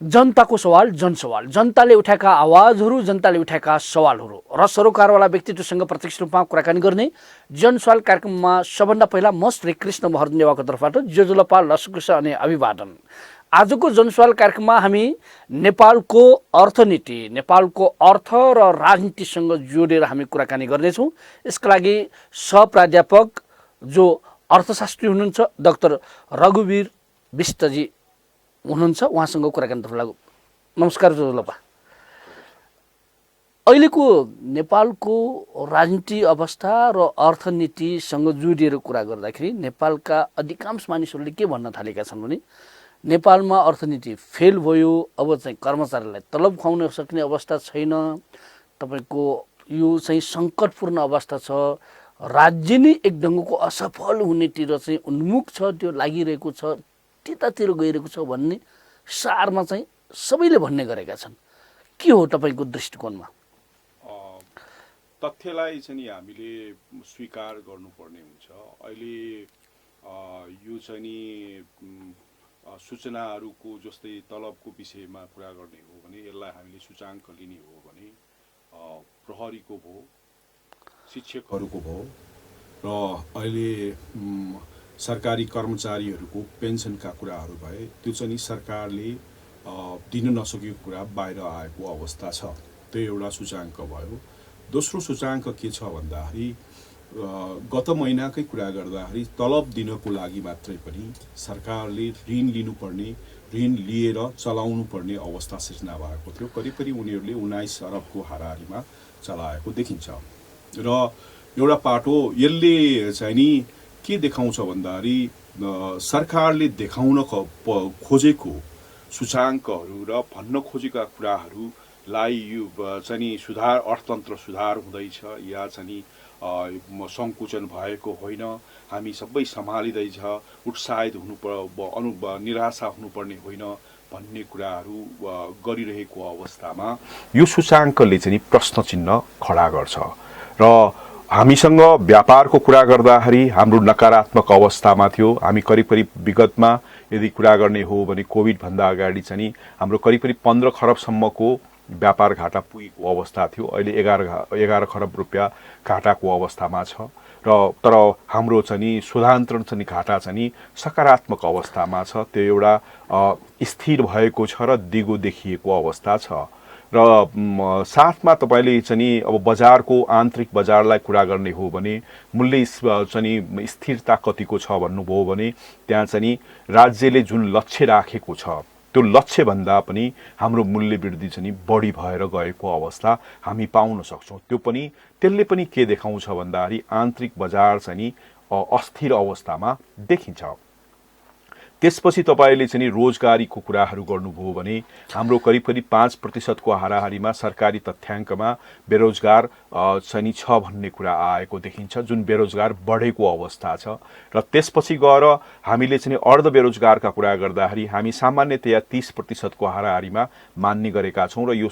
जनताको सवाल जनसवाल, जनताले उठाएका आवाजहरू, जनताले उठाएका सवालहरू र सरोकारवाला व्यक्तित्वसँग प्रत्यक्ष रूपमा कुराकानी गर्ने जनसवाल कार्यक्रममा सबभन्दा पहिला म श्री कृष्ण महर्जन नेवाको तर्फबाट जोजुलपा लसकुश अनि अभिवादन। आजको जनसवाल कार्यक्रममा हामी नेपालको अर्थनीति, नेपालको अर्थ र राजनीतिसँग जोडेर हामी कुराकानी गर्नेछौँ। यसका लागि सहप्राध्यापक जो अर्थशास्त्री हुनुहुन्छ डाक्टर रघुवीर विष्टजी हुनुहुन्छ, उहाँसँग कुराकानीतर्फ लागु। नमस्कार जोजुलपा। अहिलेको नेपालको राजनीति अवस्था र अर्थनीतिसँग जोडिएर कुरा गर्दाखेरि नेपालका अधिकांश मानिसहरूले के भन्न थालेका छन् भने नेपालमा अर्थनीति फेल भयो, अब चाहिँ कर्मचारीलाई तलब खुवाउन सक्ने अवस्था छैन, तपाईँको यो चाहिँ सङ्कटपूर्ण अवस्था छ, राज्य नै एक ढङ्गको असफल हुनेतिर चाहिँ उन्मुख छ, त्यो लागिरहेको छ, त्यतातिर गइरहेको छ भन्ने सारमा चाहिँ सबैले भन्ने गरेका छन्। के हो तपाईँको दृष्टिकोणमा? तथ्यलाई चाहिँ हामीले स्वीकार गर्नुपर्ने हुन्छ। अहिले यो चाहिँ सूचनाहरूको जस्तै तलबको विषयमा कुरा गर्ने हो भने यसलाई हामीले सूचाङ्क लिने हो भने प्रहरीको भयो, शिक्षकहरूको भयो र अहिले सरकारी कर्मचारीहरूको पेन्सनका कुराहरू भए, त्यो चाहिँ सरकारले दिन नसकेको कुरा बाहिर आएको अवस्था छ। त्यो एउटा सूचाङ्क भयो। दोस्रो सूचाङ्क के छ भन्दाखेरि गत महिनाकै कुरा गर्दाखेरि तलब दिनको लागि मात्रै पनि सरकारले ऋण लिनुपर्ने, ऋण लिएर चलाउनु पर्ने अवस्था सिर्जना भएको थियो। करिब उनीहरूले 19 अरबको हाराहारीमा चलाएको देखिन्छ। र एउटा पाटो यसले चाहिँ नि के देखाउँछ भन्दाखेरि सरकारले देखाउन खोजेको सूचाङ्कहरू र भन्न खोजेका कुराहरूलाई यो चाहिँ सुधार, अर्थतन्त्र सुधार हुँदैछ या चाहिँ सङ्कुचन भएको होइन, हामी सबै सम्हालिँदैछ, उत्साहित निराशा हुनुपर्ने होइन भन्ने कुराहरू गरिरहेको अवस्थामा यो सूचाङ्कले चाहिँ प्रश्न चिन्ह खडा गर्छ। र हामीसँग व्यापारको कुरा गर्दाखेरि हाम्रो नकारात्मक अवस्थामा थियो। हामी करिब विगतमा यदि कुरा गर्ने हो भने कोभिडभन्दा अगाडि चाहिँ हाम्रो करिब 15 खरबसम्मको व्यापार घाटा पुगेको अवस्था थियो। अहिले 11 खरब रुपियाँ घाटाको अवस्थामा छ। र तर हाम्रो चाहिँ शुद्धान्तरण चाहिँ घाटा चाहिँ सकारात्मक अवस्थामा छ। त्यो एउटा स्थिर भएको छ र दिगो देखिएको अवस्था छ। र साथमा तपाईँले चाहिँ अब बजारको आन्तरिक बजारलाई कुरा गर्ने हो भने मूल्य चाहिँ स्थिरता कतिको छ भन्नुभयो भने त्यहाँ चाहिँ राज्यले जुन लक्ष्य राखेको छ त्यो लक्ष्यभन्दा पनि हाम्रो मूल्य वृद्धि चाहिँ बढी भएर गएको अवस्था हामी पाउन सक्छौँ। त्यो पनि त्यसले पनि के देखाउँछ भन्दाखेरि आन्तरिक बजार चाहिँ अस्थिर अवस्थामा देखिन्छ। त्यसपछि तपाईँले चाहिँ रोजगारीको कुराहरू गर्नुभयो भने हाम्रो करिब 5% हाराहारीमा सरकारी तथ्याङ्कमा बेरोजगार चाहिँ छ भन्ने कुरा आएको देखिन्छ, जुन बेरोजगार बढेको अवस्था छ। र त्यसपछि गएर हामीले चाहिँ अर्ध बेरोजगारका कुरा गर्दाखेरि हामी सामान्यतया 30% हाराहारीमा मान्ने गरेका छौँ। र यो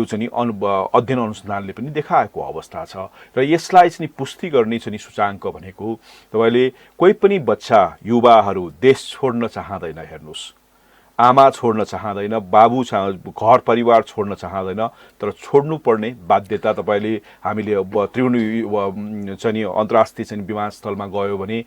चाहिँ अध्ययन अनुसन्धानले पनि देखाएको अवस्था छ। र यसलाई चाहिँ पुष्टि गर्ने चाहिँ सूचाङ्क भनेको तपाईँले कोही पनि बच्चा युवाहरू देश छोड्न चाहँदैन। हेर्नुस्, आमा छोड्न चाहँदैन, बाबु घर परिवार छोड्न चाहँदैन, तर छोड्नुपर्ने बाध्यता तपाईँले हामीले त्रिवेणी चाहिँ अन्तर्राष्ट्रिय चाहिँ विमानस्थलमा गयो भने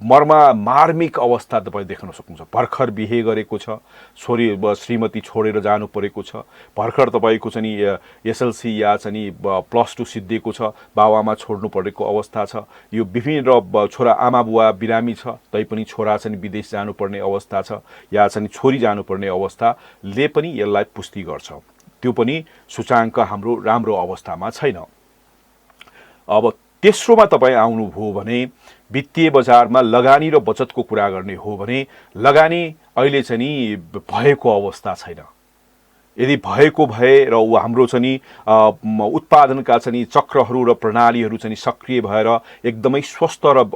मार्मिक अवस्था तपाईँ देख्न सक्नुहुन्छ। भर्खर बिहे गरेको छ, छोरी श्रीमती छोडेर जानु परेको छ, भर्खर तपाईँको चाहिँ एसएलसी या चाहिँ +2 सिद्धिएको छ, बाबुआमा छोड्नु परेको अवस्था छ। यो विभिन्न छोरा आमा बुवा बिरामी छ तैपनि छोरा चाहिँ विदेश जानुपर्ने अवस्था छ या चाहिँ छोरी पर्ने अवस्थाले पनि यसलाई पुष्टि गर्छ। त्यो पनि सूचाङ्क हाम्रो राम्रो अवस्थामा छैन। अब तेस्रोमा तपाईँ आउनुभयो भने वित्तीय बजारमा लगानी र बचतको कुरा गर्ने हो भने लगानी अहिले चाहिँ भएको अवस्था छैन। यदि भएको भए र हाम्रो चाहिँ उत्पादनका चाहिँ चक्रहरू र प्रणालीहरू चाहिँ सक्रिय भएर एकदमै स्वस्थ र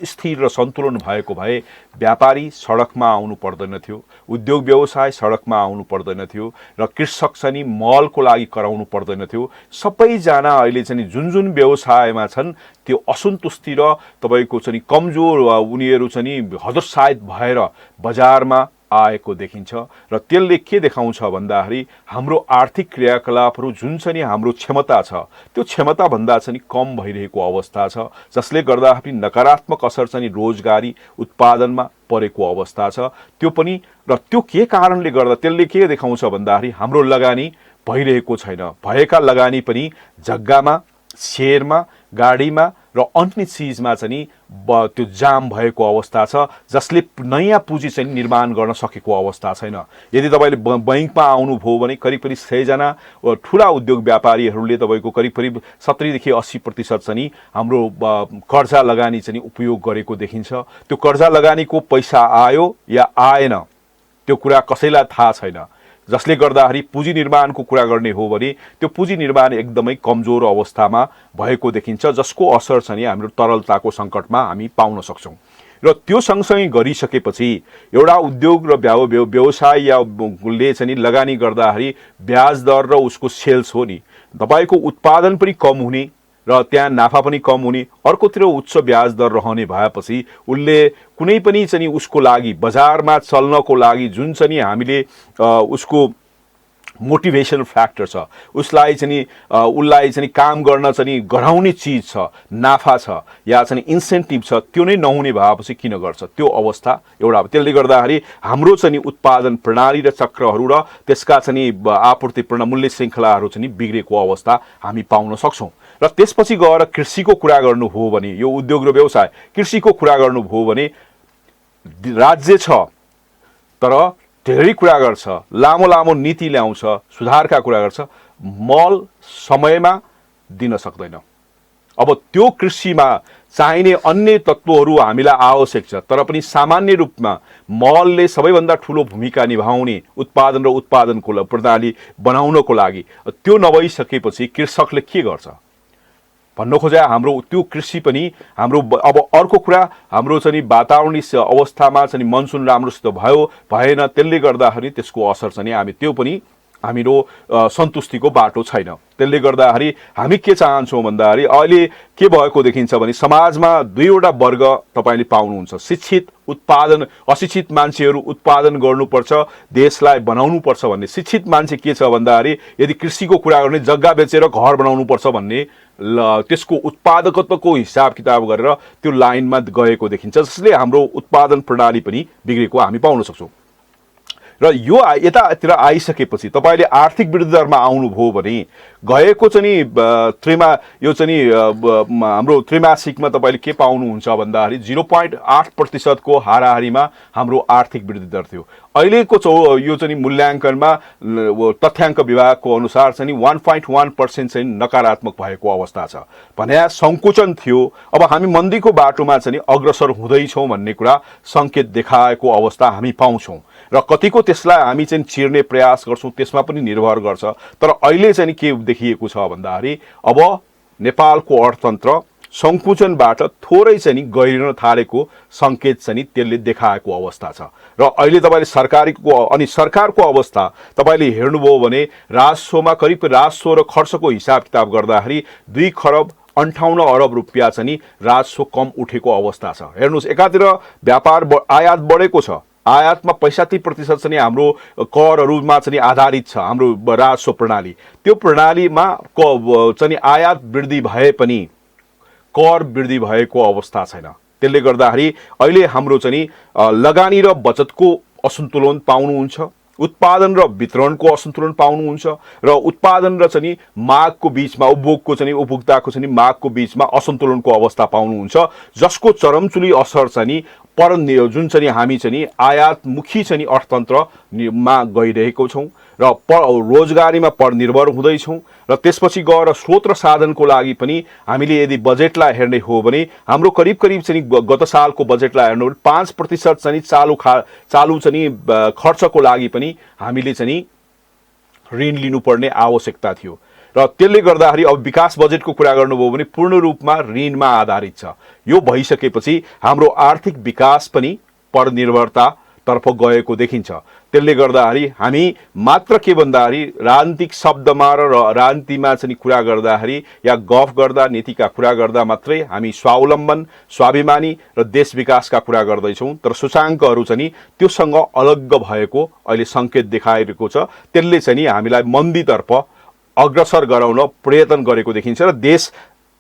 स्थिर र सन्तुलन भएको भए व्यापारी सडकमा आउनु पर्दैन थियो, उद्योग व्यवसाय सडकमा आउनु पर्दैन थियो र कृषक चाहिँ मलको लागि कराउनु पर्दैन थियो। सबैजना अहिले चाहिँ जुन व्यवसायमा छन् त्यो असन्तुष्टि र तपाईँको चाहिँ कमजोर उनीहरू चाहिँ हतोत्साहित भएर बजारमा आएको देखिन्छ र त्यसले के देखाउँछ भन्दाखेरि हाम्रो आर्थिक क्रियाकलापहरू जुन चाहिँ हाम्रो क्षमता छ त्यो क्षमताभन्दा चाहिँ कम भइरहेको अवस्था छ, जसले गर्दाखेरि नकारात्मक असर चाहिँ रोजगारी उत्पादनमा परेको अवस्था छ। त्यो पनि र त्यो के कारणले गर्दा त्यसले के देखाउँछ भन्दाखेरि हाम्रो लगानी भइरहेको छैन, भएका लगानी पनि जग्गामा, शेयरमा, गाडीमा र अन्य चिजमा चाहिँ त्यो जाम भएको अवस्था छ, जसले नयाँ पुँजी चाहिँ निर्माण गर्न सकेको अवस्था छैन। यदि तपाईँले बैंकमा आउनुभयो भने करिब 100 जना ठुला उद्योग व्यापारीहरूले तपाईँको करिब 70 देखि 80% चाहिँ हाम्रो कर्जा लगानी चाहिँ उपयोग गरेको देखिन्छ। त्यो कर्जा लगानीको पैसा आयो या आएन त्यो कुरा कसैलाई थाहा छैन, जसले गर्दाखेरि पुँजी निर्माणको कुरा गर्ने हो भने त्यो पुँजी निर्माण एकदमै कमजोर अवस्थामा भएको देखिन्छ, जसको असर चाहिँ हाम्रो तरलताको सङ्कटमा हामी पाउन सक्छौँ। र त्यो सँगसँगै गरिसकेपछि एउटा उद्योग र व्यवसाय या ले चाहिँ लगानी गर्दाखेरि ब्याज दर र उसको सेल्स हो नि, तपाईँको उत्पादन पनि कम हुने र त्यहाँ नाफा पनि कम हुने, अर्कोतिर उच्च ब्याज दर रहने भएपछि उसले कुनै पनि चाहिँ उसको लागि बजारमा चल्नको लागि जुन चाहिँ हामीले उसको मोटिभेसन फ्याक्टर छ, उसलाई चाहिँ काम गर्न चाहिँ गराउने चिज छ, नाफा छ या चाहिँ इन्सेन्टिभ छ, त्यो नै नहुने भएपछि किन गर्छ त्यो अवस्था एउटा। त्यसले गर्दाखेरि हाम्रो चाहिँ उत्पादन प्रणाली र चक्रहरू र त्यसका चाहिँ आपूर्ति मूल्य श्रृङ्खलाहरू चाहिँ बिग्रेको अवस्था हामी पाउन सक्छौँ। र त्यसपछि गएर कृषिको कुरा गर्नु हो भने, यो उद्योग र व्यवसाय कृषिको कुरा गर्नु हो भने राज्य छ तर धेरै कुरा गर्छ, लामो नीति ल्याउँछ, सुधारका कुरा गर्छ, मल समयमा दिन सक्दैन। अब त्यो कृषिमा चाहिने अन्य तत्त्वहरू हामीलाई आवश्यक छ, तर पनि सामान्य रूपमा मलले सबैभन्दा ठुलो भूमिका निभाउने उत्पादन र उत्पादनको प्रणाली बनाउनको लागि त्यो नभइसकेपछि कृषकले के गर्छ भन्नु खोजे। हाम्रो त्यो कृषि पनि हाम्रो अब अर्को कुरा हाम्रो चाहिँ वातावरणीय अवस्थामा चाहिँ मनसुन राम्रोसित भयो भएन, त्यसले गर्दाखेरि त्यसको असर चाहिँ हामी त्यो पनि हाम्रो सन्तुष्टिको बाटो छैन। त्यसले गर्दाखेरि हामी के चाहन्छौँ भन्दाखेरि अहिले के भएको देखिन्छ भने समाजमा दुईवटा वर्ग तपाईँले पाउनुहुन्छ, शिक्षित उत्पादन, अशिक्षित मान्छेहरू उत्पादन गर्नुपर्छ, देशलाई बनाउनुपर्छ भन्ने। शिक्षित मान्छे के छ भन्दाखेरि यदि कृषिको कुरा गर्ने जग्गा बेचेर घर बनाउनुपर्छ भन्ने त्यसको उत्पादकत्वको हिसाब किताब गरेर त्यो लाइनमा गएको देखिन्छ, जसले हाम्रो उत्पादन प्रणाली पनि बिग्रेको हामी पाउन सक्छौँ। र यो यतातिर आइसकेपछि तपाईँले आर्थिक वृद्धि दरमा आउनुभयो भने गएको चाहिँ यो चाहिँ हाम्रो त्रैमासिकमा तपाईँले के पाउनुहुन्छ भन्दाखेरि 0.8% हाराहारीमा हाम्रो आर्थिक वृद्धि दर थियो। अहिलेको यो चाहिँ मूल्याङ्कनमा तथ्याङ्क विभागको अनुसार चाहिँ 1.1% चाहिँ नकारात्मक भएको अवस्था छ भने सङ्कुचन थियो। अब हामी मन्दीको बाटोमा चाहिँ अग्रसर हुँदैछौँ भन्ने कुरा सङ्केत देखाएको अवस्था हामी पाउँछौँ र कतिको त्यसलाई हामी चाहिँ चिर्ने प्रयास गर्छौँ त्यसमा पनि निर्भर गर्छ। तर अहिले चाहिँ के देखिएको छ भन्दाखेरि अब नेपालको अर्थतन्त्र सङ्कुचनबाट थोरै चाहिँ गहिरन थालेको सङ्केत चाहिँ त्यसले देखाएको अवस्था छ। र अहिले तपाईँले सरकारको अवस्था तपाईँले हेर्नुभयो भने राजस्वमा करिब राजस्व र खर्चको हिसाब किताब गर्दाखेरि 2 खरब 58 अरब रुपियाँ चाहिँ राजस्व कम उठेको अवस्था छ। हेर्नुहोस्, एकातिर व्यापार आयात बढेको छ, आयातमा 65% चाहिँ हाम्रो करहरूमा चाहिँ आधारित छ हाम्रो राजस्व प्रणाली। त्यो प्रणालीमा चाहिँ आयात वृद्धि भए पनि कर वृद्धि भएको अवस्था छैन। त्यसले गर्दाखेरि अहिले हाम्रो चाहिँ लगानी र बचतको असन्तुलन पाउनुहुन्छ, उत्पादन र वितरणको असन्तुलन पाउनुहुन्छ र उत्पादन र चाहिँ मागको बीचमा उपभोक्ताको चाहिँ मागको बीचमा असन्तुलनको अवस्था पाउनुहुन्छ, जसको चरमचुली असर चाहिँ जुन चाहिँ हामी चाहिँ आयातमुखी चाहिँ अर्थतन्त्रमा गइरहेको छौँ र रोजगारीमा परनिर्भर हुँदैछौँ। र त्यसपछि गएर स्रोत र साधनको लागि पनि हामीले यदि बजेटलाई हेर्ने हो भने हाम्रो करिब चाहिँ गत सालको बजेटलाई हेर्नु भने 5% चाहिँ चालु चाहिँ खर्चको लागि पनि हामीले चाहिँ ऋण लिनुपर्ने आवश्यकता थियो। र त्यसले गर्दाखेरि अब विकास बजेटको कुरा गर्नुभयो भने पूर्ण रूपमा ऋणमा आधारित छ। यो भइसकेपछि हाम्रो आर्थिक विकास पनि परनिर्भरतातर्फ गएको देखिन्छ। त्यसले गर्दाखेरि हामी मात्र के भन्दाखेरि राजनीतिक शब्दमा र राजनीतिमा चाहिँ कुरा गर्दाखेरि या गफ गर्दा नीतिका कुरा गर्दा मात्रै हामी स्वावलम्बन स्वाभिमानी र देश विकासका कुरा गर्दैछौँ, तर सूचाङ्कहरू चाहिँ त्योसँग अलग्ग भएको अहिले सङ्केत देखाइरहेको छ। त्यसले चाहिँ हामीलाई मन्दीतर्फ अग्रसर गराउन प्रयत्न गरेको देखिन्छ र देश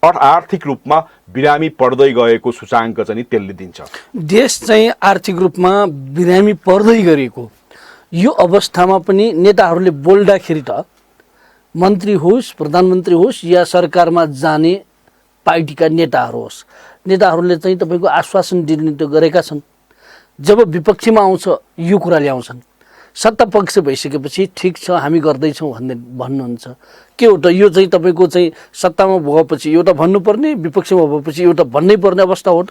आर्थिक रूपमा बिरामी पर्दै गएको सूचाङ्क चाहिँ त्यसले दिन्छ। देश चाहिँ आर्थिक रूपमा बिरामी पर्दै गरेको यो अवस्थामा पनि नेताहरूले बोल्दाखेरि त मन्त्री होस्, प्रधानमन्त्री होस् या सरकारमा जाने पार्टीका नेताहरू होस्, नेताहरूले चाहिँ तपाईँको आश्वासन दिने त गरेका छन्। जब विपक्षीमा आउँछ यो कुरा ल्याउँछन्, सत्ता पक्ष भइसकेपछि ठिक छ हामी गर्दैछौँ भन्नुहुन्छ। के हो त यो चाहिँ तपाईँको चाहिँ सत्तामा भएपछि एउटा भन्नुपर्ने, विपक्षमा भएपछि एउटा भन्नै पर्ने अवस्था हो त?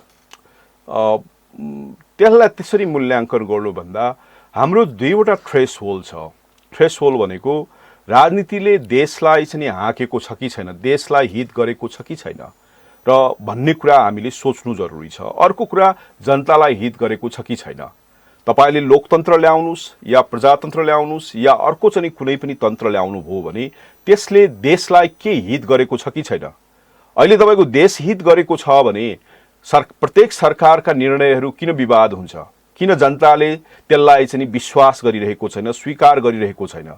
त्यसलाई त्यसरी मूल्याङ्कन गर्नुभन्दा हाम्रो दुईवटा थ्रेस होल्ड छ। थ्रेस होल्ड भनेको राजनीतिले देशलाई चाहिँ हाँकेको छ कि छैन, देशलाई हित गरेको छ कि छैन र भन्ने कुरा हामीले सोच्नु जरुरी छ। अर्को कुरा जनतालाई हित गरेको छ कि छैन। तपाईले लोकतन्त्र ल्याउनुस् या प्रजातन्त्र ल्याउनुस् या अर्को चाहिँ कुनै पनि तन्त्र ल्याउनु भयो भने त्यसले देशलाई के हित गरेको छ कि छैन। अहिले तपाईको देश हित गरेको छ भने प्रत्येक सरकारका निर्णयहरू किन विवाद हुन्छ, किन जनताले त्यसलाई चाहिँ विश्वास गरिरहेको छैन, स्वीकार गरिरहेको छैन।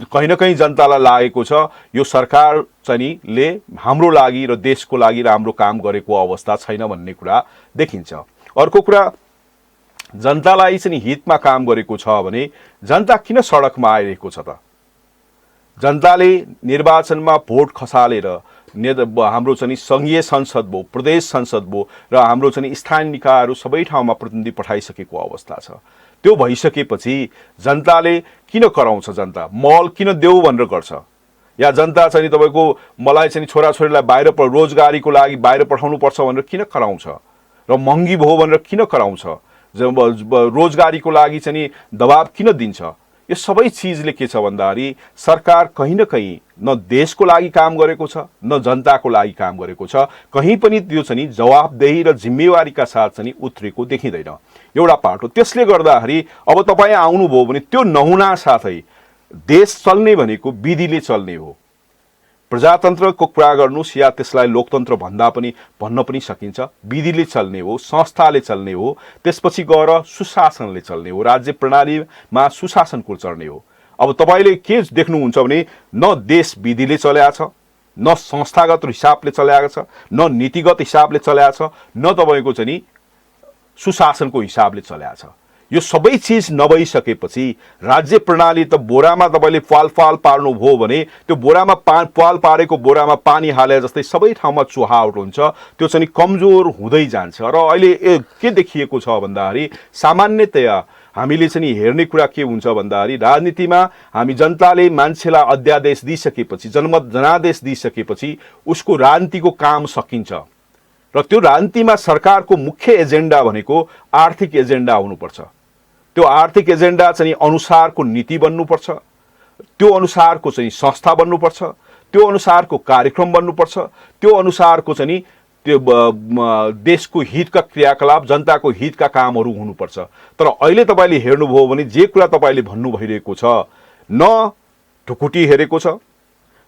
कहीँ न कहीँ जनतालाई लागेको छ यो सरकार चाहिँ ले हाम्रो लागि र देशको लागि राम्रो काम गरेको अवस्था छैन भन्ने कुरा देखिन्छ। अर्को कुरा जनतालाई चाहिँ हितमा काम गरेको छ भने जनता किन सडकमा आइरहेको छ त? जनताले निर्वाचनमा भोट खसालेर हाम्रो चाहिँ संघीय संसद भयो, प्रदेश संसद भयो र हाम्रो चाहिँ स्थानीय निकायहरू सबै ठाउँमा प्रतिनिधि पठाइसकेको अवस्था छ। त्यो भइसकेपछि जनताले किन कराउँछ? जनता मल किन देऊ भनेर गर्छ? या जनता चाहिँ तपाईँको मलाई चाहिँ छोराछोरीलाई बाहिर रोजगारीको लागि बाहिर पठाउनु पर्छ भनेर किन कराउँछ? र महँगी भयो भनेर किन कराउँछ? रोजगारीको लागि चाहिँ दबाब किन दिन्छ? यो सबै चिजले के छ भन्दाखेरि सरकार कहीँ न कहीँ न देशको लागि काम गरेको छ न जनताको लागि काम गरेको छ। कहीँ पनि त्यो चाहिँ जवाबदेही र जिम्मेवारीका साथ चाहिँ उत्रेको देखिँदैन। एउटा पार्ट हो। त्यसले गर्दाखेरि अब तपाईँ आउनुभयो भने त्यो नहुना साथै देश चल्ने भनेको विधिले चल्ने हो। प्रजातन्त्रको कुरा गर्नुस् या त्यसलाई लोकतन्त्र भन्दा पनि भन्न पनि सकिन्छ। विधिले चल्ने हो, संस्थाले चल्ने हो, त्यसपछि गएर सुशासनले चल्ने हो, राज्य प्रणालीमा सुशासनको चल्ने हो। अब तपाईले के देख्नुहुन्छ भने न देश विधिले चलेको छ, न संस्थागत हिसाबले चलेको छ, न नीतिगत हिसाबले चलेको छ, न तपाईको चाहिँ सुशासनको हिसाबले चलेको छ। यो सबै चिज नभइसकेपछि राज्य प्रणाली त बोरामा तपाईले पाल पार्नु भयो भने त्यो बोरामा पाल पारेको बोरामा पानी हाले जस्तै सबै ठाउँमा चुहावट हुन्छ, त्यो चाहिँ कमजोर हुँदै जान्छ। र अहिले के देखिएको छ भन्दाखेरि सामान्यतया हामीले चाहिँ हेर्ने कुरा के हुन्छ भन्दाखेरि राजनीतिमा हामी जनताले मान्छेलाई अध्यादेश दिइसकेपछि, जनादेश दिइसकेपछि उसको राजनीतिको काम सकिन्छ र त्यो राजनीतिमा सरकारको मुख्य एजेन्डा भनेको आर्थिक एजेन्डा हुनुपर्छ। त्यो आर्थिक एजेन्डा चाहिँ अनुसारको नीति बन्नुपर्छ, त्यो अनुसारको चाहिँ संस्था बन्नुपर्छ, त्यो अनुसारको कार्यक्रम बन्नुपर्छ, त्यो अनुसारको चाहिँ त्यो देशको हितका क्रियाकलाप, जनताको हितका कामहरू हुनुपर्छ। तर अहिले तपाईले हेर्नुभयो भने जे कुरा तपाईले भन्नु भइरहेको छ, न ढुकुटी हेरेको छ,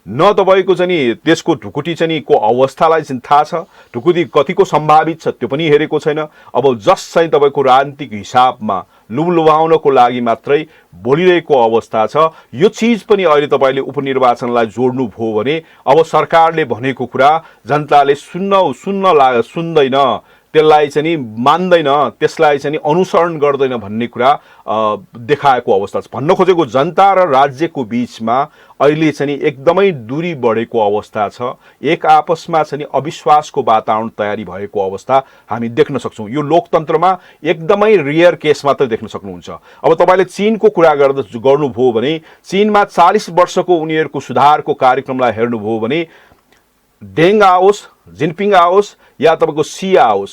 न तपाईको चाहिँ त्यसको ढुकुटी चाहिँ को अवस्थालाई चाहिँ थाहा छ, ढुकुटी कतिको सम्भावित छ त्यो पनि हेरेको छैन। अब जस चाहिँ तपाईको राजनीतिक हिसाबमा लुभाउनको लागि मात्रै बोलिरहेको अवस्था छ। यो चीज पनि अहिले तपाईले उपनिर्वाचनलाई जोड्नु भयो भने अब सरकारले भनेको कुरा जनताले सुन्दैन, त्यसलाई चाहिँ मान्दैन, त्यसलाई चाहिँ अनुसरण गर्दैन भन्ने कुरा देखाएको अवस्था छ। भन्न खोजेको जनता र राज्यको बीचमा अहिले चाहिँ एकदमै दूरी बढेको अवस्था छ। एक आपसमा चाहिँ अविश्वासको वातावरण तयारी भएको अवस्था हामी देख्न सक्छौँ। यो लोकतन्त्रमा एकदमै रियर केस मात्रै देख्न सक्नुहुन्छ। अब तपाईले चीनको कुरा गर्नुभयो भने चीनमा 40 वर्षको उनीहरूको सुधारको कार्यक्रमलाई हेर्नुभयो भने डेङ आओस्, जिनपिङ आओस् या तपाईको सी आओस्,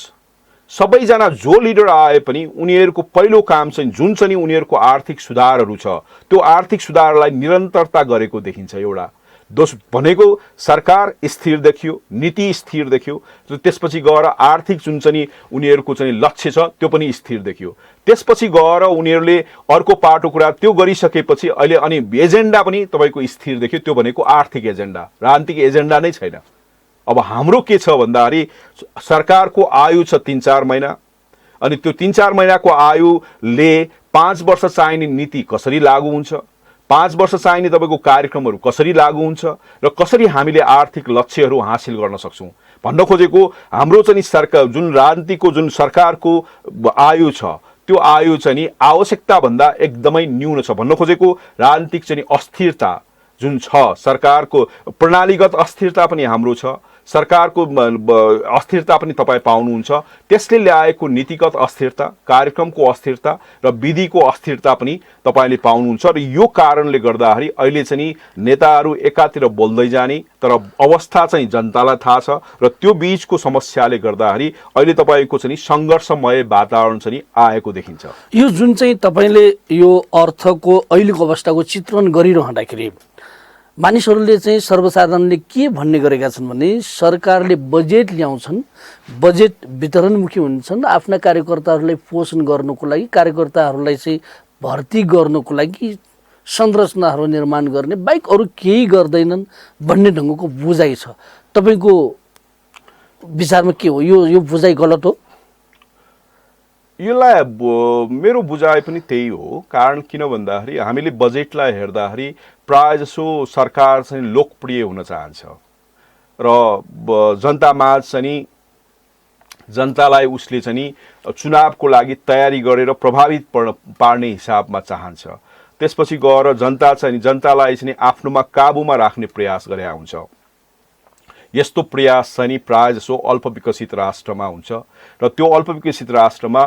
सबैजना जो लिडर आए पनि उनीहरूको पहिलो काम चाहिँ जुन चाहिँ उनीहरूको आर्थिक सुधारहरू छ त्यो आर्थिक सुधारलाई निरन्तरता गरेको देखिन्छ। एउटा दोष भनेको सरकार स्थिर देखियो, नीति स्थिर देखियो, र त्यसपछि गएर आर्थिक जुन चाहिँ उनीहरूको चाहिँ लक्ष्य छ त्यो पनि स्थिर देखियो। त्यसपछि गएर उनीहरूले अर्को पाटो कुरा त्यो गरिसकेपछि अहिले अनि एजेन्डा पनि तपाईँको स्थिर देखियो, त्यो भनेको आर्थिक एजेन्डा, राजनीतिक एजेन्डा नै छैन। अब हाम्रो के छ भन्दाखेरि सरकारको आयु छ 3-4 महिना, अनि त्यो 3-4 महिनाको आयुले 5 वर्ष चाहिने नीति कसरी लागू हुन्छ, 5 वर्ष चाहिने तपाईँको कार्यक्रमहरू कसरी लागू हुन्छ र कसरी हामीले आर्थिक लक्ष्यहरू हासिल गर्न सक्छौँ भन्न खोजेको हाम्रो चाहिँ सरकार जुन राजनीतिको जुन सरकारको आयु छ त्यो आयु चाहिँ नि आवश्यकताभन्दा एकदमै न्यून छ। भन्न खोजेको राजनीतिक चाहिँ अस्थिरता जुन छ, सरकारको प्रणालीगत अस्थिरता पनि हाम्रो छ, सरकारको अस्थिरता पनि तपाईँ पाउनुहुन्छ, त्यसले ल्याएको नीतिगत अस्थिरता, कार्यक्रमको अस्थिरता र विधिको अस्थिरता पनि तपाईँले पाउनुहुन्छ। र यो कारणले गर्दाखेरि अहिले चाहिँ नेताहरू एकातिर बोल्दै जाने, तर अवस्था चाहिँ जनतालाई थाहा छ र त्यो बीचको समस्याले गर्दाखेरि अहिले तपाईँको चाहिँ सङ्घर्षमय वातावरण चाहिँ आएको देखिन्छ। यो जुन चाहिँ तपाईँले यो अर्थको अहिलेको अवस्थाको चित्रण गरिरहँदाखेरि मानिसहरूले चाहिँ सर्वसाधारणले के भन्ने गरेका छन् भने सरकारले बजेट ल्याउँछन्, बजेट वितरणमुखी हुन्छन्, आफ्ना कार्यकर्ताहरूलाई पोषण गर्नको लागि, कार्यकर्ताहरूलाई चाहिँ भर्ती गर्नको लागि संरचनाहरू निर्माण गर्ने बाहेक अरू केही गर्दैनन् भन्ने ढङ्गको बुझाइ छ। तपाईँको विचारमा के हो, यो बुझाइ गलत हो? यसलाई मेरो बुझाइ पनि त्यही हो। कारण किन भन्दाखेरि हामीले बजेटलाई हेर्दाखेरि प्रायःजसो सरकार चाहिँ लोकप्रिय हुन चाहन्छ र जनतामाझ चाहिँ जनतालाई उसले चाहिँ चुनावको लागि तयारी गरेर प्रभावित पार्ने हिसाबमा चाहन्छ। त्यसपछि गएर जनतालाई चाहिँ आफ्नोमा काबुमा राख्ने प्रयास गरे हुन्छ। यस्तो प्रयास चाहिँ प्रायःजसो अल्पविकसित राष्ट्रमा हुन्छ र त्यो अल्पविकसित राष्ट्रमा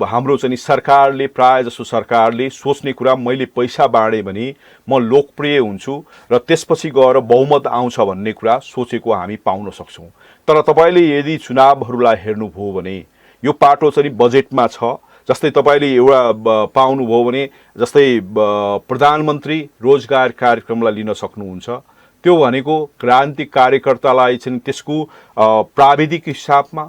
हाम्रो चाहिँ सरकारले प्रायःजसो सरकारले सोच्ने कुरा मैले पैसा बाँडे भने म लोकप्रिय हुन्छु र त्यसपछि गएर बहुमत आउँछ भन्ने कुरा सोचेको हामी पाउन सक्छौँ। तर तपाईँले यदि चुनावहरूलाई हेर्नुभयो भने यो पाटो चाहिँ बजेटमा छ। जस्तै तपाईँले एउटा पाउनुभयो भने जस्तै प्रधानमन्त्री रोजगार कार्यक्रमलाई लिन सक्नुहुन्छ। त्यो भनेको राजनीतिक कार्यकर्तालाई चाहिँ त्यसको प्राविधिक हिसाबमा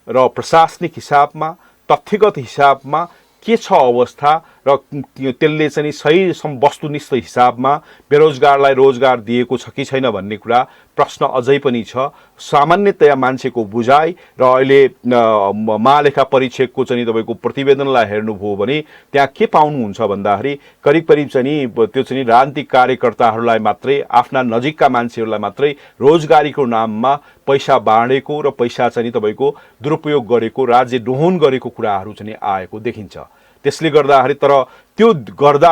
र प्रशासनिक हिसाबमा तथ्यगत हिसाबमा के छ अवस्था र त्यसले चाहिँ सही वस्तुनिष्ठ हिसाबमा बेरोजगारलाई रोजगार दिएको छ कि छैन भन्ने कुरा प्रश्न अझै पनि छ। सामान्यतया मान्छेको बुझाइ र अहिले महालेखा परीक्षकको चाहिँ तपाईँको प्रतिवेदनलाई हेर्नुभयो भने त्यहाँ के पाउनुहुन्छ भन्दाखेरि करिब चाहिँ त्यो चाहिँ राजनीतिक कार्यकर्ताहरूलाई मात्रै, आफ्ना नजिकका मान्छेहरूलाई मात्रै रोजगारीको नाममा पैसा बाँडेको र पैसा चाहिँ तपाईँको दुरुपयोग गरेको, राज्य दोहन गरेको कुराहरू चाहिँ आएको देखिन्छ। त्यसले गर्दाखेरि तर त्यो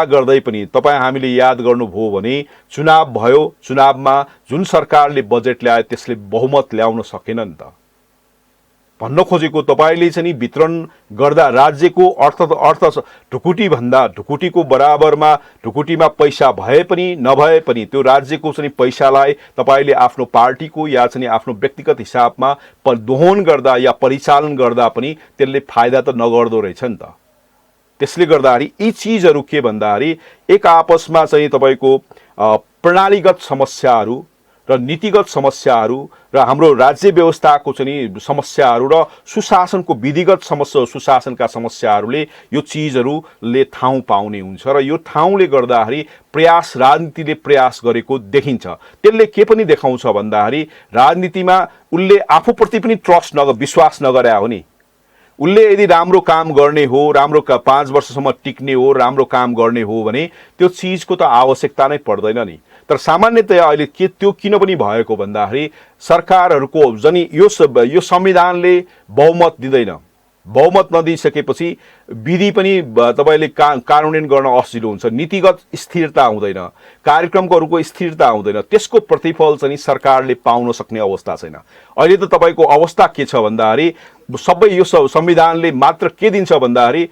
गर्दै पनि तपाईँ हामीले याद गर्नुभयो भने चुनाव भयो, चुनावमा जुन सरकारले बजेट ल्यायो त्यसले बहुमत ल्याउन सकेन नि त। भन्न खोजेको तपाईँले चाहिँ वितरण गर्दा राज्यको अर्थ ढुकुटीको बराबरमा ढुकुटीमा पैसा भए पनि नभए पनि त्यो राज्यको चाहिँ पैसालाई तपाईँले आफ्नो पार्टीको या चाहिँ आफ्नो व्यक्तिगत हिसाबमा दोहन गर्दा या परिचालन गर्दा पनि त्यसले फाइदा त नगर्दो रहेछ नि त। त्यसले गर्दाखेरि यी चिजहरू के भन्दाखेरि एक आपसमा चाहिँ तपाईँको प्रणालीगत समस्याहरू र नीतिगत समस्याहरू र हाम्रो राज्य व्यवस्थाको चाहिँ समस्याहरू र सुशासनको विधिगत सुशासनका समस्याहरूले यो चिजहरूले ठाउँ पाउने हुन्छ र यो ठाउँले गर्दाखेरि राजनीतिले प्रयास गरेको देखिन्छ। त्यसले के पनि देखाउँछ भन्दाखेरि राजनीतिमा उसले आफूप्रति पनि विश्वास नगरे हो नि। उसले यदि राम्रो काम गर्ने हो, राम्रो 5 वर्षसम्म टिक्ने हो, राम्रो काम गर्ने हो भने त्यो चिजको त आवश्यकता नै पर्दैन नि। तर सामान्यतया अहिले त्यो किन पनि भएको भन्दाखेरि सरकारहरूको जनि यो संविधानले बहुमत दिँदैन। बहुमत नदिइसकेपछि विधि पनि तपाईँले कार्यान्वयन गर्न असजिलो हुन्छ, नीतिगत स्थिरता हुँदैन, कार्यक्रमहरूको स्थिरता हुँदैन, त्यसको प्रतिफल चाहिँ सरकारले पाउन सक्ने अवस्था छैन। अहिले त तपाईँको अवस्था के छ भन्दाखेरि सबै यो संविधानले मात्र के दिन्छ भन्दाखेरि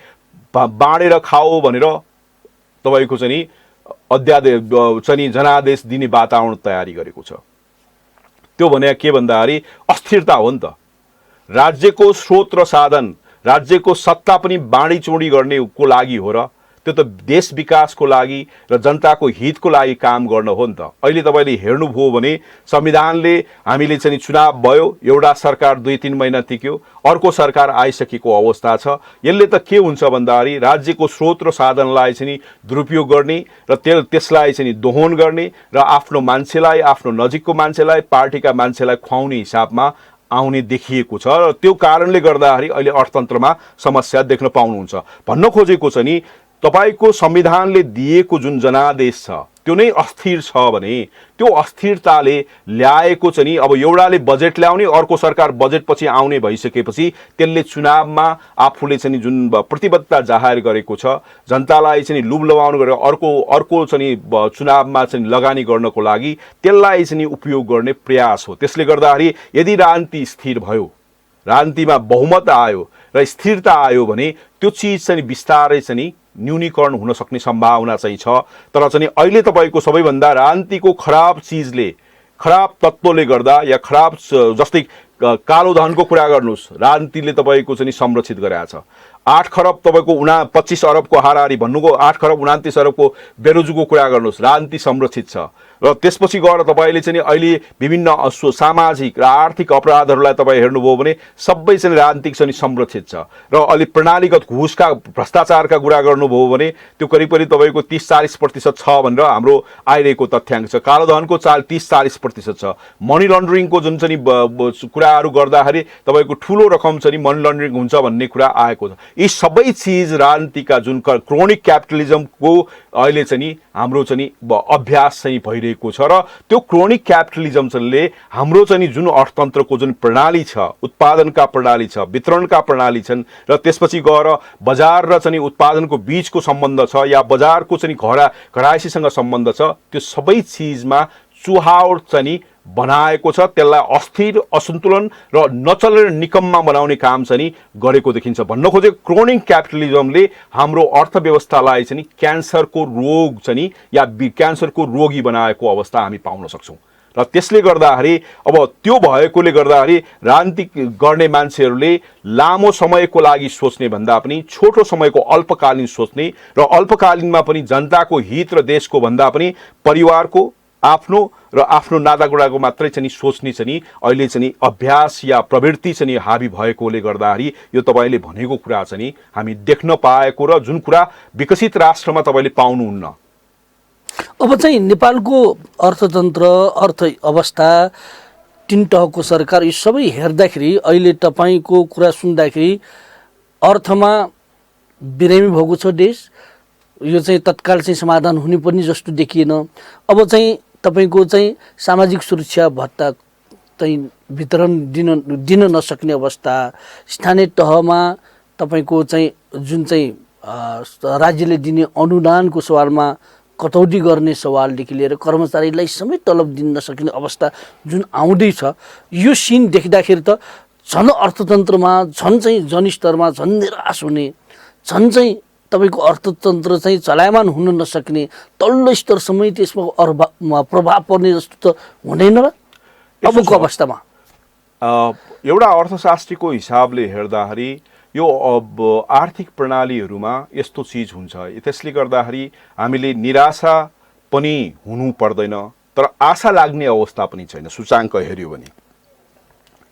बाँडेर खाओ भनेर तपाईँको चाहिँ अध्यादेश चाहिँ जनादेश दिने वातावरण तयारी गरेको छ। त्यो भने के भन्दाखेरि अस्थिरता हो नि त। राज्यको स्रोत र साधन, राज्यको सत्ता पनि बाँडीचुँडी गर्नेको लागि हो र त्यो त देश विकासको लागि र जनताको हितको लागि काम गर्न हो नि त। अहिले तपाईँले हेर्नुभयो भने संविधानले हामीले चाहिँ चुनाव भयो, एउटा सरकार 2-3 महिना टिक्यो, अर्को सरकार आइसकेको अवस्था छ। यसले त के हुन्छ भन्दाखेरि राज्यको स्रोत र साधनलाई चाहिँ दुरुपयोग गर्ने र त्यसलाई चाहिँ दोहन गर्ने र आफ्नो मान्छेलाई, आफ्नो नजिकको मान्छेलाई, पार्टीका मान्छेलाई खुवाउने हिसाबमा आउने देखिएको छ र त्यो कारणले गर्दाखेरि अहिले अर्थतन्त्रमा समस्या देख्न पाउनुहुन्छ। भन्न खोजेको चाहिँ नि तपाईको संविधानले दिएको जुन जनादेश छ त्यो नै अस्थिर छ भने त्यो अस्थिरताले ल्याएको चाहिँ नि अब एउटाले बजेट ल्याउने, अर्को सरकार बजेट पछि आउने भइसकेपछि त्यसले चुनावमा आफूले चाहिँ जुन प्रतिबद्धता जाहेर गरेको छ, जनतालाई चाहिँ लुभ लभाउनु गरेर अर्को चाहिँ चुनावमा चाहिँ लगानी गर्नको लागि त्यसलाई चाहिँ उपयोग गर्ने प्रयास हो। त्यसले गर्दाखेरि यदि राजनीति स्थिर भयो, राजनीतिमा बहुमत आयो र स्थिरता आयो भने त्यो चिज चाहिँ बिस्तारै चाहिँ न्यूनीकरण हुन सक्ने सम्भावना चाहिँ छ। तर चाहिँ अहिले तपाईको सबैभन्दा राजनीतिको खराब चिजले, खराब तत्त्वले गर्दा या खराब जस्तै कालो धनको कुरा गर्नुहोस्, राजनीतिले तपाईको चाहिँ संरक्षित गरेको छ। 8 खरब तपाईको 25 अरबको हाराहारी भन्नुको 8 खरब 29 अरबको बेरोजगारीको कुरा गर्नुहोस्, राजनीति संरक्षित छ। र त्यसपछि गएर तपाईले चाहिँ अहिले विभिन्न सामाजिक र आर्थिक अपराधहरूलाई तपाईँ हेर्नुभयो भने सबै चाहिँ राजनीतिक चाहिँ संरक्षित छ। र अलि प्रणालीगत घुसका भ्रष्टाचारका कुरा गर्नुभयो भने त्यो करिब तपाईको 30-40% छ भनेर हाम्रो आइरहेको तथ्याङ्क छ। कालोधनको चाल 30-40% छ। मनी लन्ड्रिङको जुन चाहिँ कुराहरू गर्दाखेरि तपाईको ठुलो रकम चाहिँ मनी लन्ड्रिङ हुन्छ भन्ने कुरा आएको छ। यी सबै चिज राजनीतिका जुन क्रोनिक क्यापिटलिजमको अहिले चाहिँ हाम्रो चाहिँ अभ्यास चाहिँ भइरहेको छ र त्यो क्रोनिक क्यापिटलिजमले हाम्रो चाहिँ जुन अर्थतन्त्रको जुन प्रणाली छ, उत्पादनका प्रणाली छ, वितरणका प्रणाली छन् र त्यसपछि गएर बजार र चाहिँ उत्पादनको बीचको सम्बन्ध छ या बजारको चाहिँ घरायसीसँग सम्बन्ध छ, त्यो सबै चिजमा चुहावट चाहिँ बनाएको छ। त्यसलाई अस्थिर, असन्तुलन र नचलेर निकममा बनाउने काम चाहिँ गरेको देखिन्छ। भन्न खोजेको क्रोनिक क्यापिटलिजमले हाम्रो अर्थव्यवस्थालाई चाहिँ क्यान्सरको रोग चाहिँ या क्यान्सरको रोगी बनाएको अवस्था हामी पाउन सक्छौँ। र त्यसले गर्दाखेरि अब त्यो भएकोले गर्दाखेरि राजनीति गर्ने मान्छेहरूले लामो समयको लागि सोच्ने भन्दा पनि छोटो समयको अल्पकालीन सोच्ने र अल्पकालीनमा पनि जनताको हित र देशको भन्दा पनि परिवारको, आफ्नो र आफ्नो नातागोडाको मात्रै चाहिँ सोच्ने चाहिँ अहिले चाहिँ अभ्यास या प्रवृत्ति चाहिँ हावी भएकोले गर्दाखेरि यो तपाईँले भनेको कुरा चाहिँ हामी देख्न पाएको र जुन कुरा विकसित राष्ट्रमा तपाईँले पाउनुहुन्न। अब चाहिँ नेपालको अर्थतन्त्र, अर्थ अवस्था, तीन तहको सरकार, यी सबै हेर्दाखेरि अहिले तपाईँको कुरा सुन्दाखेरि अर्थमा बिरामी भएको छ देश। यो चाहिँ तत्काल चाहिँ समाधान हुने पनि जस्तो देखिएन। अब चाहिँ तपाईको चाहिँ सामाजिक सुरक्षा भत्ता चाहिँ वितरण दिन नसक्ने अवस्था, स्थानीय तहमा तपाईको चाहिँ जुन चाहिँ राज्यले दिने अनुदानको सवालमा कटौती गर्ने सवालदेखि लिएर कर्मचारीलाई समेत तलब दिन नसकिने अवस्था जुन आउँदैछ, यो सिन देख्दाखेरि त झन् अर्थतन्त्रमा झन् चाहिँ जनस्तरमा झन् निराश हुने, झन् चाहिँ तपाईको अर्थतन्त्र चाहिँ चलायमान हुन नसक्ने, तल्लो स्तरसम्म त्यसमा प्रभाव पर्ने जस्तो त हुँदैन र अबको अवस्थामा? एउटा अर्थशास्त्रीको हिसाबले हेर्दाखेरि यो आर्थिक प्रणालीहरूमा यस्तो चिज हुन्छ, त्यसले गर्दाखेरि हामीले निराशा पनि हुनु पर्दैन तर आशा लाग्ने अवस्था पनि छैन। सूचाङ्क हेर्यो भने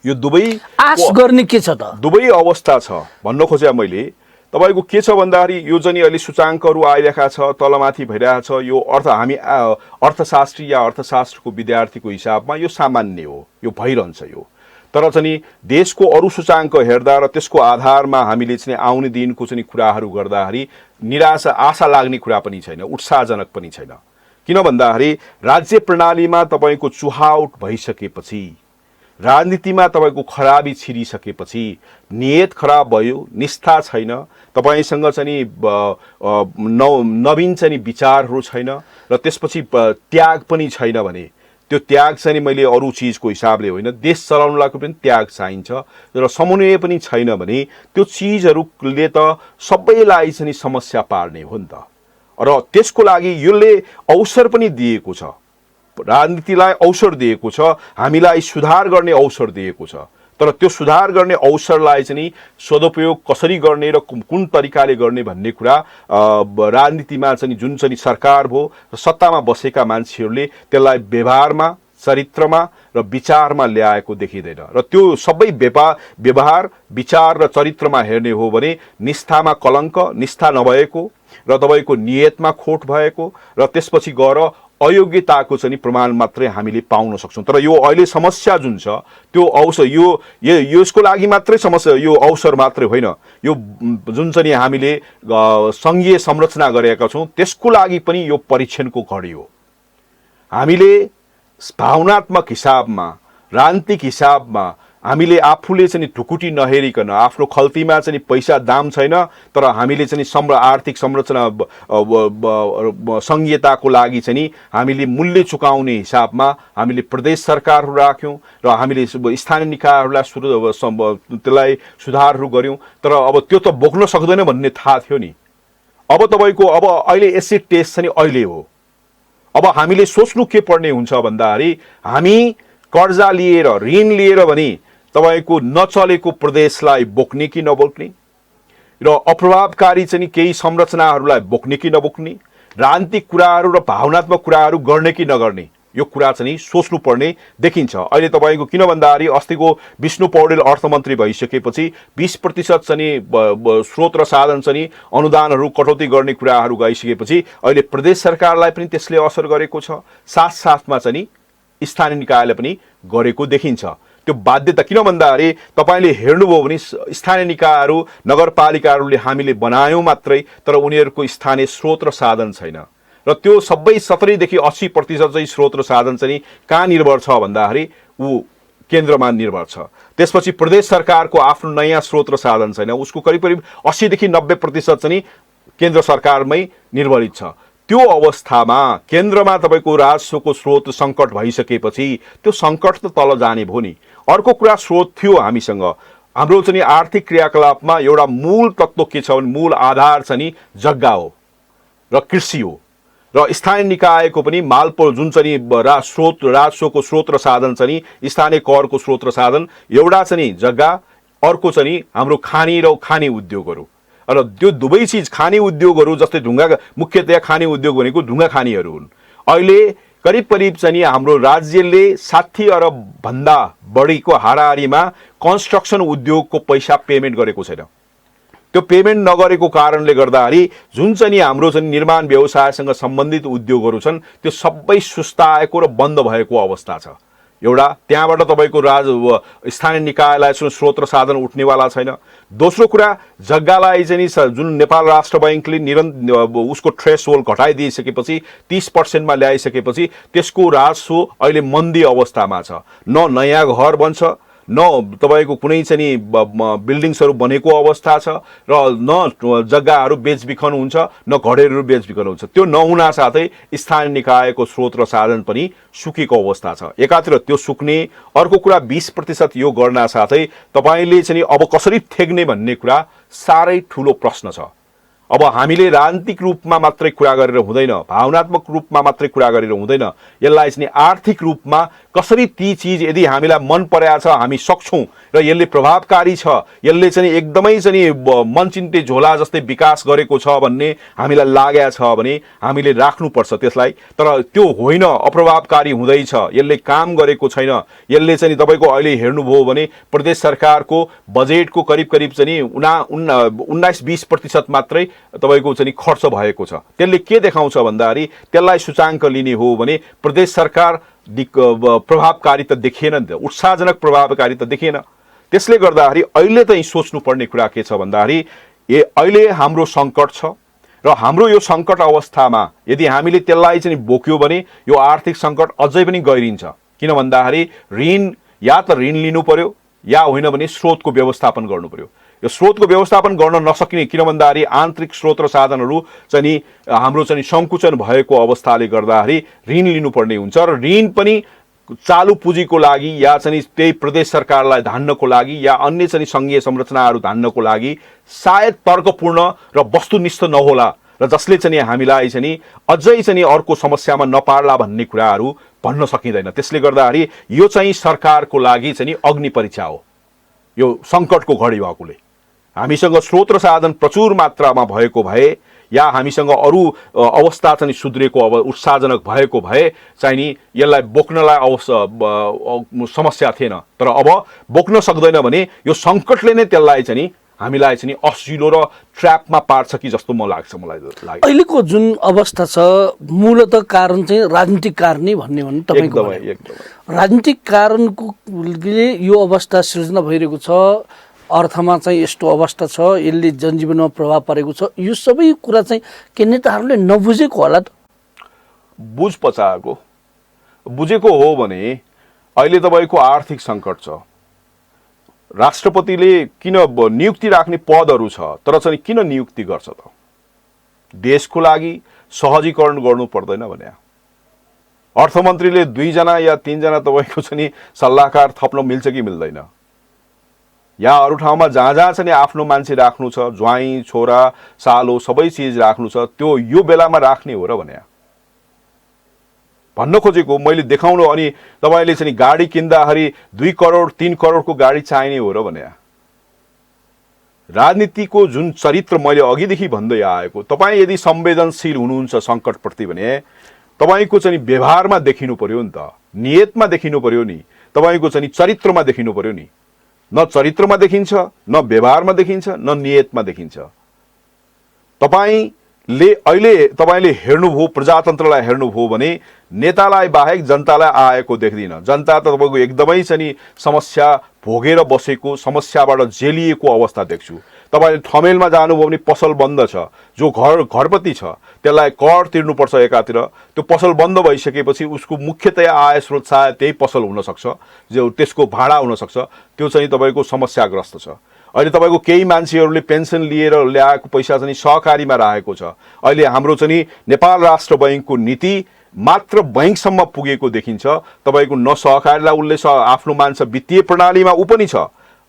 यो दुवै आश गर्ने के छ त? दुवै अवस्था छ। भन्न खोजे मैले तपाईको के छ भन्दाखेरि यो चाहिँ अलि सूचाङ्कहरू आइरहेका छ, तलमाथि भइरहेको छ। यो हामी अर्थशास्त्री या अर्थशास्त्रको विद्यार्थीको हिसाबमा यो सामान्य हो, यो भइरहन्छ। यो तर चाहिँ देशको अरू सूचाङ्क हेर्दा र त्यसको आधारमा हामीले चाहिँ आउने दिनको चाहिँ कुराहरू गर्दाखेरि निराशा, आशा लाग्ने कुरा पनि छैन, उत्साहजनक पनि छैन। किन भन्दाखेरि राज्य प्रणालीमा तपाईको चुहावट भइसकेपछि, राजनीतिमा तपाईको खराबी छिरिसकेपछि, नियत खराब भयो, निष्ठा छैन, तपाईसँग चाहिँ नवीन चाहिँ विचारहरू छैन र त्यसपछि त्याग पनि छैन भने त्यो त्याग चाहिँ मैले अरू चिजको हिसाबले होइन, देश चलाउनलाई पनि त्याग चाहिन्छ र समन्वय पनि छैन भने त्यो चिजहरूले त सबैलाई चाहिँ समस्या पार्ने हो नि त। र त्यसको लागि यसले अवसर पनि दिएको छ, राजनीतिलाई अवसर दिएको छ, हामीलाई सुधार गर्ने अवसर दिएको छ। तर त्यो सुधार गर्ने अवसरलाई चाहिँ नि सदुपयोग कसरी गर्ने र कुन तरिकाले गर्ने भन्ने कुरा राजनीतिमा चाहिँ जुन चाहिँ सरकार भयो र सत्तामा बसेका मान्छेहरूले त्यसलाई व्यवहारमा, चरित्रमा र विचारमा ल्याएको देखिँदैन। र त्यो सबै व्यवहार, विचार र चरित्रमा हेर्ने हो भने निष्ठामा कलङ्क, निष्ठा नभएको र तपाईँको नियतमा खोट भएको र त्यसपछि गएर अयोग्यताको चाहिँ प्रमाण मात्रै हामीले पाउन सक्छौँ। तर यो अहिले समस्या जुन छ त्यो अवसर यसको लागि मात्रै समस्या, यो अवसर मात्रै होइन, यो जुन चाहिँ हामीले सङ्घीय संरचना गरेका छौँ त्यसको लागि पनि यो परीक्षणको घडी हो। हामीले भावनात्मक हिसाबमा, राजनीतिक हिसाबमा हामीले आफूले चाहिँ ढुकुटी नहेरिकन, आफ्नो खल्तीमा चाहिँ पैसा दाम छैन तर हामीले चाहिँ आर्थिक संरचना सङ्घीयताको लागि चाहिँ हामीले मूल्य चुकाउने हिसाबमा हामीले प्रदेश सरकारहरू राख्यौँ र हामीले स्थानीय निकायहरूलाई त्यसलाई सुधारहरू गऱ्यौँ। तर अब त्यो त बोक्न सक्दैन भन्ने थाहा थियो नि। अब तपाईँको अब अहिले एसिड टेस्ट चाहिँ अहिले हो। अब हामीले सोच्नु के पर्ने हुन्छ भन्दाखेरि हामी कर्जा लिएर, ऋण लिएर भने तपाईको नचलेको प्रदेशलाई बोक्ने कि नबोक्ने र अप्रभावकारी चाहिँ केही संरचनाहरूलाई बोक्ने कि नबोक्ने, राजनीतिक कुराहरू र भावनात्मक कुराहरू गर्ने कि नगर्ने, यो कुरा चाहिँ सोच्नु पर्ने देखिन्छ। अहिले तपाईँको किन भन्दाखेरि अस्तिको विष्णु पौडेल अर्थमन्त्री भइसकेपछि 20% चाहिँ स्रोत र साधन चाहिँ अनुदानहरू कटौती गर्ने कुराहरू गइसकेपछि अहिले प्रदेश सरकारलाई पनि त्यसले असर गरेको छ, साथसाथमा चाहिँ स्थानीय निकायले पनि गरेको देखिन्छ। त्यो बाध्यता किन भन्दाखेरि तपाईले हेर्नुभयो भने स्थानीय निकायहरू, नगरपालिकाहरूले हामीले बनायौँ मात्रै तर उनीहरूको स्थानीय स्रोत र साधन छैन। र त्यो सबै 70 देखि 80% चाहिँ स्रोत र साधन चाहिँ कहाँ निर्भर छ भन्दाखेरि ऊ केन्द्रमा निर्भर छ। त्यसपछि प्रदेश सरकारको आफ्नो नयाँ स्रोत र साधन छैन, उसको करिब 80 देखि 90% चाहिँ केन्द्र सरकारमै निर्भरित छ। त्यो अवस्थामा केन्द्रमा तपाईको राजस्वको स्रोत सङ्कट भइसकेपछि त्यो सङ्कट त तल जाने भयो नि। अर्को कुरा स्रोत थियो हामीसँग, हाम्रो चाहिँ आर्थिक क्रियाकलापमा एउटा मूल तत्त्व के छ भने मूल आधार चाहिँ जग्गा हो र कृषि हो र स्थानीय निकायको पनि मालपोत जुन चाहिँ राजस्वको स्रोत र साधन चाहिँ स्थानीय करको स्रोत र साधन एउटा चाहिँ जग्गा, अर्को चाहिँ हाम्रो खानी उद्योगहरू। र त्यो दुवै चिज खानी उद्योगहरू जस्तै ढुङ्गा, मुख्यतया खानी उद्योग भनेको ढुङ्गा खानीहरू हुन्। अहिले करिब चाहिँ हाम्रो राज्यले 60 अरब भन्दा बढीको हाराहारीमा कन्स्ट्रक्सन उद्योगको पैसा पेमेन्ट गरेको छैन। त्यो पेमेन्ट नगरेको कारणले गर्दाखेरि जुन चाहिँ हाम्रो चाहिँ निर्माण व्यवसायसँग सम्बन्धित उद्योगहरू छन् त्यो सबै सुस्ताएको र बन्द भएको अवस्था छ। एउटा त्यहाँबाट तपाईको स्थानीय निकायलाई स्रोत र साधन उठ्नेवाला छैन। दोस्रो कुरा, जग्गालाई चाहिँ जुन नेपाल राष्ट्र बैंकले उसको थ्रेसहोल्ड घटाइदिइसकेपछि 30% ल्याइसकेपछि त्यसको राजस्व अहिले मन्दी अवस्थामा छ। न नयाँ घर बन्छ, न तपाईको कुनै चाहिँ बिल्डिङ्सहरू बनेको अवस्था छ र न जग्गाहरू बेचबिखन हुन्छ, न घरहरू बेचबिखन हुन्छ। त्यो नहुना साथै स्थानीय निकायको स्रोत र साधन पनि सुकेको अवस्था छ। एकातिर त्यो सुक्ने, अर्को कुरा 20% यो गर्न साथै तपाईले चाहिँ अब कसरी ठेक्ने भन्ने कुरा साह्रै ठुलो प्रश्न छ। अब हामीले राजनीतिक रूपमा मात्रै कुरा गरेर हुँदैन, भावनात्मक रूपमा मात्रै कुरा गरेर हुँदैन, यसलाई चाहिँ आर्थिक रूपमा कसरी ती चिज यदि हामीलाई मन परेको छ, हामी सक्छौँ र यसले प्रभावकारी छ, यसले चाहिँ एकदमै चाहिँ मनचिन्ते झोला जस्तै विकास गरेको छ भन्ने हामीलाई लागेको छ भने हामीले राख्नुपर्छ त्यसलाई। तर त्यो होइन, अप्रभावकारी हुँदैछ, यसले काम गरेको छैन, यसले चाहिँ तपाईको अहिले हेर्नुभयो भने प्रदेश सरकारको बजेटको करिब चाहिँ 19-20% मात्रै तपाईको चाहिँ खर्च भएको छ। त्यसले के देखाउँछ भन्दाखेरि त्यसलाई सूचाङ्क लिने हो भने प्रदेश सरकार प्रभावकारी त देखिएन नि त, उत्साहजनक प्रभावकारी त देखिएन। त्यसले गर्दाखेरि अहिले चाहिँ सोच्नुपर्ने कुरा के छ भन्दाखेरि अहिले हाम्रो सङ्कट छ र हाम्रो यो सङ्कट अवस्थामा यदि हामीले त्यसलाई चाहिँ बोक्यो भने यो आर्थिक सङ्कट अझै पनि गहिरिन्छ। किन भन्दाखेरि या त ऋण लिनु पर्यो या होइन भने स्रोतको व्यवस्थापन गर्नु पर्यो। यो स्रोतको व्यवस्थापन गर्न नसकिने, किन भन्दाखेरि आन्तरिक स्रोत र साधनहरू चाहिँ हाम्रो चाहिँ सङ्कुचन भएको अवस्थाले गर्दाखेरि ऋण लिनुपर्ने हुन्छ र ऋण पनि चालु पुँजीको लागि या चाहिँ त्यही प्रदेश सरकारलाई धान्नको लागि या अन्य चाहिँ सङ्घीय संरचनाहरू धान्नको लागि सायद तर्कपूर्ण र वस्तुनिष्ठ नहोला र जसले चाहिँ हामीलाई चाहिँ अझै चाहिँ अर्को समस्यामा नपार्ला भन्ने कुराहरू भन्न सकिँदैन। त्यसले गर्दाखेरि यो चाहिँ सरकारको लागि चाहिँ अग्नि परीक्षा हो। यो सङ्कटको घडी भएकोले हामीसँग स्रोत र साधन प्रचुर मात्रामा भएको भए या हामीसँग अरू अवस्था चाहिँ सुध्रेको उत्साहजनक भएको भए चाहिँ नि यसलाई बोक्नलाई समस्या थिएन। तर अब बोक्न सक्दैन भने यो सङ्कटले नै त्यसलाई चाहिँ नि हामीलाई चाहिँ असिलो र ट्र्यापमा पार्छ कि जस्तो मलाई लाग्छ। अहिलेको जुन अवस्था छ मूलतः कारण चाहिँ राजनीतिक कारण नै भन्ने हो भने तपाईँको राजनीतिक कारणको यो अवस्था सृजना भइरहेको छ, अर्थमा चाहिँ यस्तो अवस्था छ, यसले जनजीवनमा प्रभाव परेको छ, यो सबै कुरा चाहिँ के नेताहरूले नबुझेको होला त? बुझ पचाएको बुझेको हो भने अहिले तपाईँको आर्थिक सङ्कट छ, राष्ट्रपतिले किन नियुक्ति राख्ने पदहरू छ तर चाहिँ किन नियुक्ति गर्छ त? देशको लागि सहजीकरण गर्नु पर्दैन भने अर्थमन्त्रीले 2 जना या 3 जना तपाईँको चाहिँ सल्लाहकार थप्न मिल्छ कि मिल्दैन? या अरू ठाउँमा जहाँ जहाँ चाहिँ आफ्नो मान्छे राख्नु छ, ज्वाइँ छोरा सालो सबै चिज राख्नु छ, त्यो यो बेलामा राख्ने हो र भने भन्न खोजेको मैले देखाउनु। अनि तपाईँले चाहिँ गाडी किन्दाखेरि 2 करोड 3 करोडको गाडी चाहिने हो र भने राजनीतिको जुन चरित्र मैले अघिदेखि भन्दै आएको, तपाईँ यदि संवेदनशील हुनुहुन्छ सङ्कटप्रति भने तपाईँको चाहिँ व्यवहारमा देखिनु पर्यो नि त, नियतमा देखिनु पर्यो नि, तपाईँको चाहिँ चरित्रमा देखिनु पर्यो नि। न चरित्रमा देखिन्छ, न व्यवहारमा देखिन्छ, न नियतमा देखिन्छ। तपाईँले हेर्नुभयो, प्रजातन्त्रलाई हेर्नुभयो भने नेतालाई बाहेक जनतालाई आएको देख्दिन। जनता त तपाईँको एकदमै चाहिँ समस्या भोगेर बसेको, समस्याबाट जेलिएको अवस्था देख्छु। तपाईँले ठमेलमा जानुभयो भने पसल बन्द छ, जो घरपति छ त्यसलाई कर तिर्नुपर्छ एकातिर, त्यो पसल बन्द भइसकेपछि उसको मुख्यतया आय स्रोत सायद त्यही पसल हुनसक्छ, जो त्यसको भाडा हुनसक्छ, त्यो चाहिँ तपाईँको समस्याग्रस्त छ। अहिले तपाईँको केही मान्छेहरूले पेन्सन लिएर ल्याएको पैसा चाहिँ सहकारीमा राखेको छ। अहिले हाम्रो चाहिँ नेपाल राष्ट्र बैङ्कको नीति मात्र बैङ्कसम्म पुगेको देखिन्छ। तपाईँको न सहकारीलाई उसले आफ्नो मान्छ, वित्तीय प्रणालीमा ऊ पनि छ,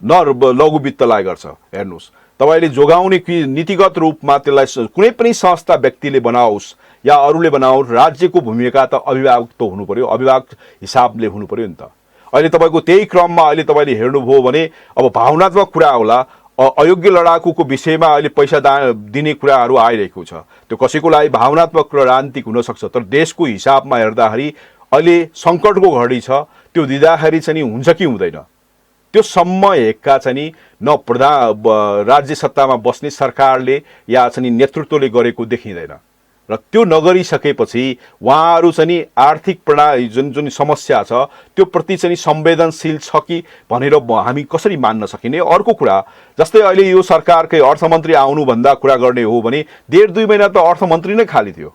न लघु वित्तलाई गर्छ। हेर्नुहोस्, तपाईँले जोगाउने कि नीतिगत रूपमा त्यसलाई कुनै पनि संस्था व्यक्तिले बनाओस् या अरूले बनाओस्, राज्यको भूमिका त अभिभावक त हुनु पर्यो, अभिभावक हिसाबले हुनु पर्यो नि त। अहिले तपाईँको त्यही क्रममा अहिले तपाईँले हेर्नुभयो भने अब भावनात्मक कुरा होला, अयोग्य लडाकुको विषयमा अहिले पैसा दिने कुराहरू आइरहेको छ। त्यो कसैको लागि भावनात्मक र राजनीतिक हुनसक्छ, तर देशको हिसाबमा हेर्दाखेरि अहिले सङ्कटको घडी छ, त्यो दिँदाखेरि चाहिँ हुन्छ कि हुँदैन, त्यो सम्म हेक्का चाहिँ न राज्य सत्तामा बस्ने सरकारले या चाहिँ नेतृत्वले गरेको देखिँदैन। र त्यो नगरिसकेपछि उहाँहरू चाहिँ आर्थिक प्रणाली जुन समस्या छ त्यो प्रति चाहिँ संवेदनशील छ कि भनेर हामी कसरी मान्न सकिने। अर्को कुरा, जस्तै अहिले यो सरकारकै अर्थमन्त्री आउनुभन्दा कुरा गर्ने हो भने 1.5-2 महिना त अर्थमन्त्री नै खाली थियो।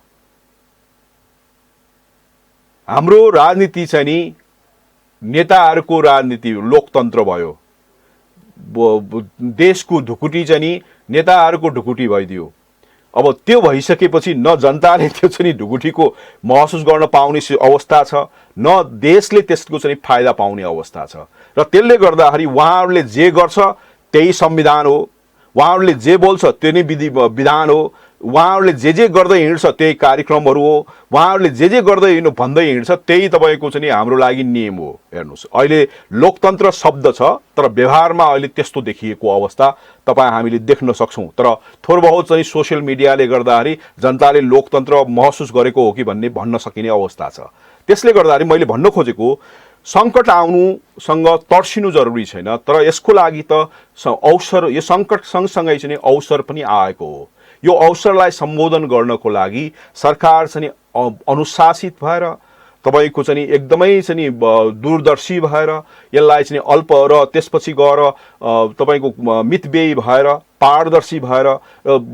हाम्रो राजनीति चाहिँ नि नेताहरूको राजनीति लोकतन्त्र भयो, देशको ढुकुटी चाहिँ नि नेताहरूको ढुकुटी भइदियो। अब त्यो भइसकेपछि न जनताले त्यो चाहिँ ढुकुटीको महसुस गर्न पाउने अवस्था छ, न देशले त्यसको चाहिँ फाइदा पाउने अवस्था छ। र त्यसले गर्दाखेरि उहाँहरूले जे गर्छ त्यही संविधान हो, उहाँहरूले जे बोल्छ त्यो नै विधान हो, उहाँहरूले जे गर्दै हिँड्छ त्यही कार्यक्रमहरू हो, उहाँहरूले जे गर्दै भन्दै हिँड्छ त्यही तपाईँको चाहिँ हाम्रो लागि नियम हो। हेर्नुहोस्, अहिले लोकतन्त्र शब्द छ तर व्यवहारमा अहिले त्यस्तो देखिएको अवस्था हामीले देख्न सक्छौँ। तर थोर बहुत चाहिँ सोसियल मिडियाले गर्दाखेरि जनताले लोकतन्त्र महसुस गरेको हो कि भन्ने भन्न सकिने अवस्था छ। त्यसले गर्दाखेरि मैले भन्न खोजेको सङ्कट आउनुसँग तर्सिनु जरुरी छैन, तर यसको लागि त अवसर, यो सङ्कट सँगसँगै चाहिँ अवसर पनि आएको हो। यो अवसरलाई सम्बोधन गर्नको लागि सरकार चाहिँ अनुशासित भएर, तपाईँको चाहिँ एकदमै चाहिँ दूरदर्शी भएर, यसलाई चाहिँ अल्प र त्यसपछि गएर तपाईँको मितव्ययी भएर, पारदर्शी भएर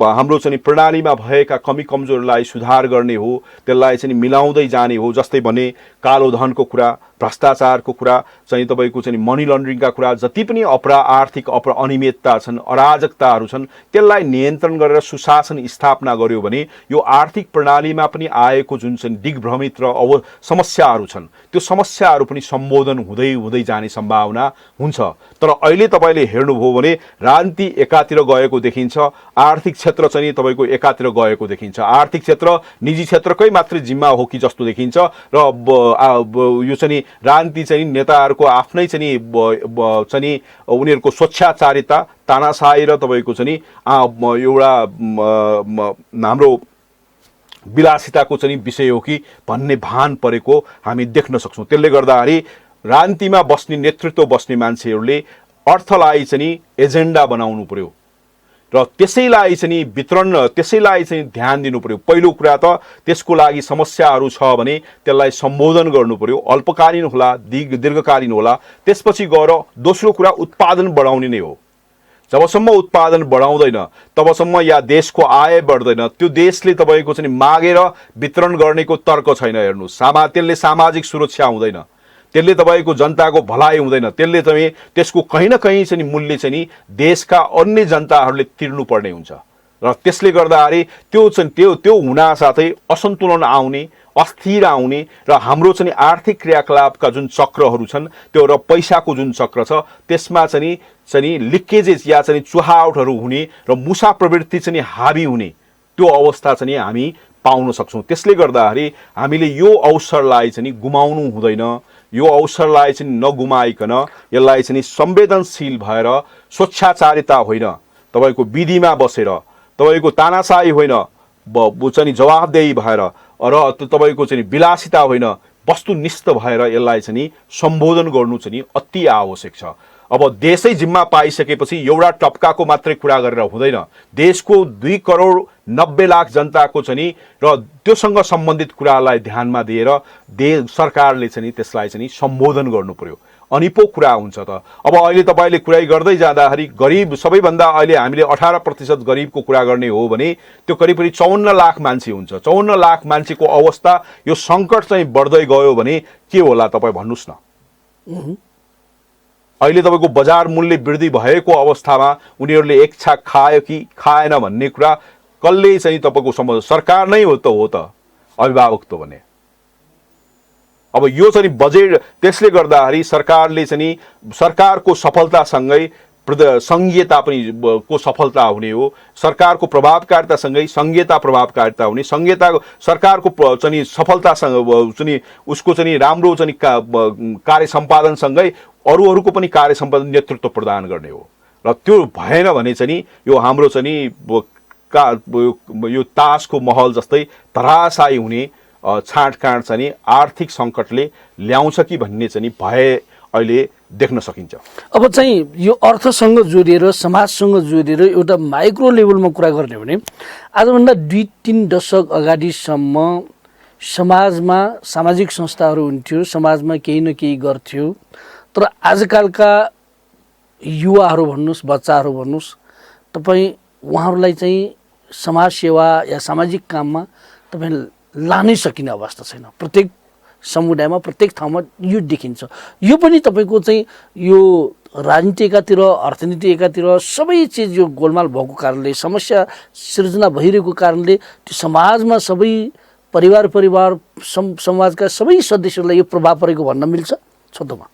हाम्रो चाहिँ प्रणालीमा भएका कमी कमजोरलाई सुधार गर्ने हो, त्यसलाई चाहिँ मिलाउँदै जाने हो। जस्तै भने कालो धनको कुरा, भ्रष्टाचारको कुरा, चाहिँ तपाईँको चाहिँ मनी लन्ड्रिङका कुरा, जति पनि आर्थिक अनियमितता छन्, अराजकताहरू छन्, त्यसलाई नियन्त्रण गरेर सुशासन स्थापना गर्यो भने यो आर्थिक प्रणालीमा पनि आएको जुन चाहिँ दिग्भ्रमित र समस्याहरू छन् त्यो समस्याहरू पनि सम्बोधन हुँदै हुँदै जाने सम्भावना हुन्छ। तर अहिले तपाईँले हेर्नुभयो भने राजनीति एकातिर गएको देखिन्छ, आर्थिक क्षेत्र चाहिँ तपाईँको एकातिर गएको देखिन्छ। आर्थिक क्षेत्र निजी क्षेत्रकै मात्रै जिम्मा हो कि जस्तो देखिन्छ र यो चाहिँ राजनीति चाहिँ नेताहरूको आफ्नै चाहिँ उनीहरूको स्वच्छाचारिता तानाशाही र तपाईँको चाहिँ एउटा हाम्रो विलासिताको चाहिँ विषय हो कि भन्ने भान परेको हामी देख्न सक्छौँ। त्यसले गर्दाखेरि राजनीतिमा बस्ने नेतृत्व बस्ने मान्छेहरूले अर्थलाई चाहिँ एजेन्डा बनाउनु पर्यो र त्यसैलाई चाहिँ वितरण त्यसैलाई चाहिँ ध्यान दिनु पर्यो। पहिलो कुरा त त्यसको लागि समस्याहरू छ भने त्यसलाई सम्बोधन गर्नु पर्यो, अल्पकालीन होला दीर्घकालीन होला। त्यसपछि गएर दोस्रो कुरा उत्पादन बढाउने नै हो। जबसम्म उत्पादन बढाउँदैन तबसम्म या देशको आय बढ्दैन। त्यो देशले तपाईँको चाहिँ मागेर वितरण गर्नेको तर्क छैन। हेर्नुहोस्, त्यसले सामाजिक सुरक्षा हुँदैन, त्यसले तपाईँको जनताको भलाइ हुँदैन, त्यसले चाहिँ त्यसको कहीँ न कहीँ चाहिँ मूल्य चाहिँ देशका अन्य जनताहरूले तिर्नुपर्ने हुन्छ। र त्यसले गर्दाखेरि त्यो हुनासाथै असन्तुलन आउने, अस्थिर आउने र हाम्रो चाहिँ आर्थिक क्रियाकलापका जुन चक्रहरू छन् त्यो र पैसाको जुन चक्र छ त्यसमा चाहिँ लिकेजेस या चाहिँ चुहावटहरू हुने र मुसा प्रवृत्ति चाहिँ हावी हुने त्यो अवस्था चाहिँ हामी पाउन सक्छौँ। त्यसले गर्दाखेरि हामीले यो अवसरलाई चाहिँ गुमाउनु हुँदैन। यो अवसरलाई चाहिँ नगुमाइकन यसलाई चाहिँ संवेदनशील भएर स्वच्छाचारिता होइन, तपाईँको विधिमा बसेर, तपाईँको तानाशाही होइन, चाहिँ जवाफदेही भएर र तपाईँको चाहिँ विलासिता होइन, वस्तुनिष्ठ भएर यसलाई चाहिँ सम्बोधन गर्नु चाहिँ अति आवश्यक छ। अब देशै जिम्मा पाइसकेपछि एउटा टप्काको मात्रै कुरा गरेर हुँदैन। देशको 2,90,00,000 जनताको चाहिँ र त्योसँग सम्बन्धित कुरालाई ध्यानमा दिएर सरकारले चाहिँ त्यसलाई चाहिँ सम्बोधन गर्नु पर्यो, अनि पो कुरा हुन्छ त। अब अहिले तपाईँले कुरा गर्दै जाँदाखेरि गरिब सबैभन्दा अहिले हामीले 18% गरिबको कुरा गर्ने हो भने त्यो करिब 54 लाख मान्छे हुन्छ। 54 लाख मान्छेको अवस्था यो सङ्कट चाहिँ बढ्दै गयो भने के होला तपाईँ भन्नुहोस् न। अहिले तपाईँको बजार मूल्य वृद्धि भएको अवस्थामा उनीहरूले एक छाक खायो कि खाएन भन्ने कुरा कसले चाहिँ तपाईँको सम्बन्ध सरकार नै हो त अभिभावक त भने। अब यो चाहिँ बजेट, त्यसले गर्दाखेरि सरकारले चाहिँ सरकारको सफलतासँगै सङ्घीयता पनि को सफलता हुने हो। सरकारको प्रभावकारितासँगै सङ्घीयता प्रभावकारिता हुने, सरकारको चाहिँ सफलतासँग चाहिँ उसको चाहिँ राम्रो चाहिँ कार्य सम्पादनसँगै अरूहरूको पनि कार्य सम्पादन नेतृत्व प्रदान गर्ने हो। र त्यो भएन भने चाहिँ यो हाम्रो चाहिँ यो तासको महल जस्तै धराशायी हुने छाँटकाँट चाहिँ आर्थिक सङ्कटले ल्याउँछ कि भन्ने चाहिँ भय अहिले देख्न सकिन्छ। अब चाहिँ यो अर्थसँग जोडिएर समाजसँग जोडिएर एउटा माइक्रो लेभलमा कुरा गर्ने हो भने आजभन्दा 2-3 दशक अगाडिसम्म समाजमा सामाजिक संस्थाहरू हुन्थ्यो, समाजमा केही न केही गर्थ्यो। तर आजकलका युवाहरू भन्नुहोस्, बच्चाहरू भन्नुहोस्, तपाईँ उहाँहरूलाई चाहिँ समाज सेवा या सामाजिक काममा तपाईँ लानै सकिने अवस्था छैन। प्रत्येक समुदायमा प्रत्येक ठाउँमा यो देखिन्छ। यो पनि तपाईँको चाहिँ यो राजनीति एकातिर, अर्थनीति एकातिर सबै चिज यो गोलमाल भएको कारणले, समस्या सिर्जना भइरहेको कारणले त्यो समाजमा सबै परिवार समाजका सबै सदस्यहरूलाई यो प्रभाव परेको भन्न मिल्छ छोटोमा?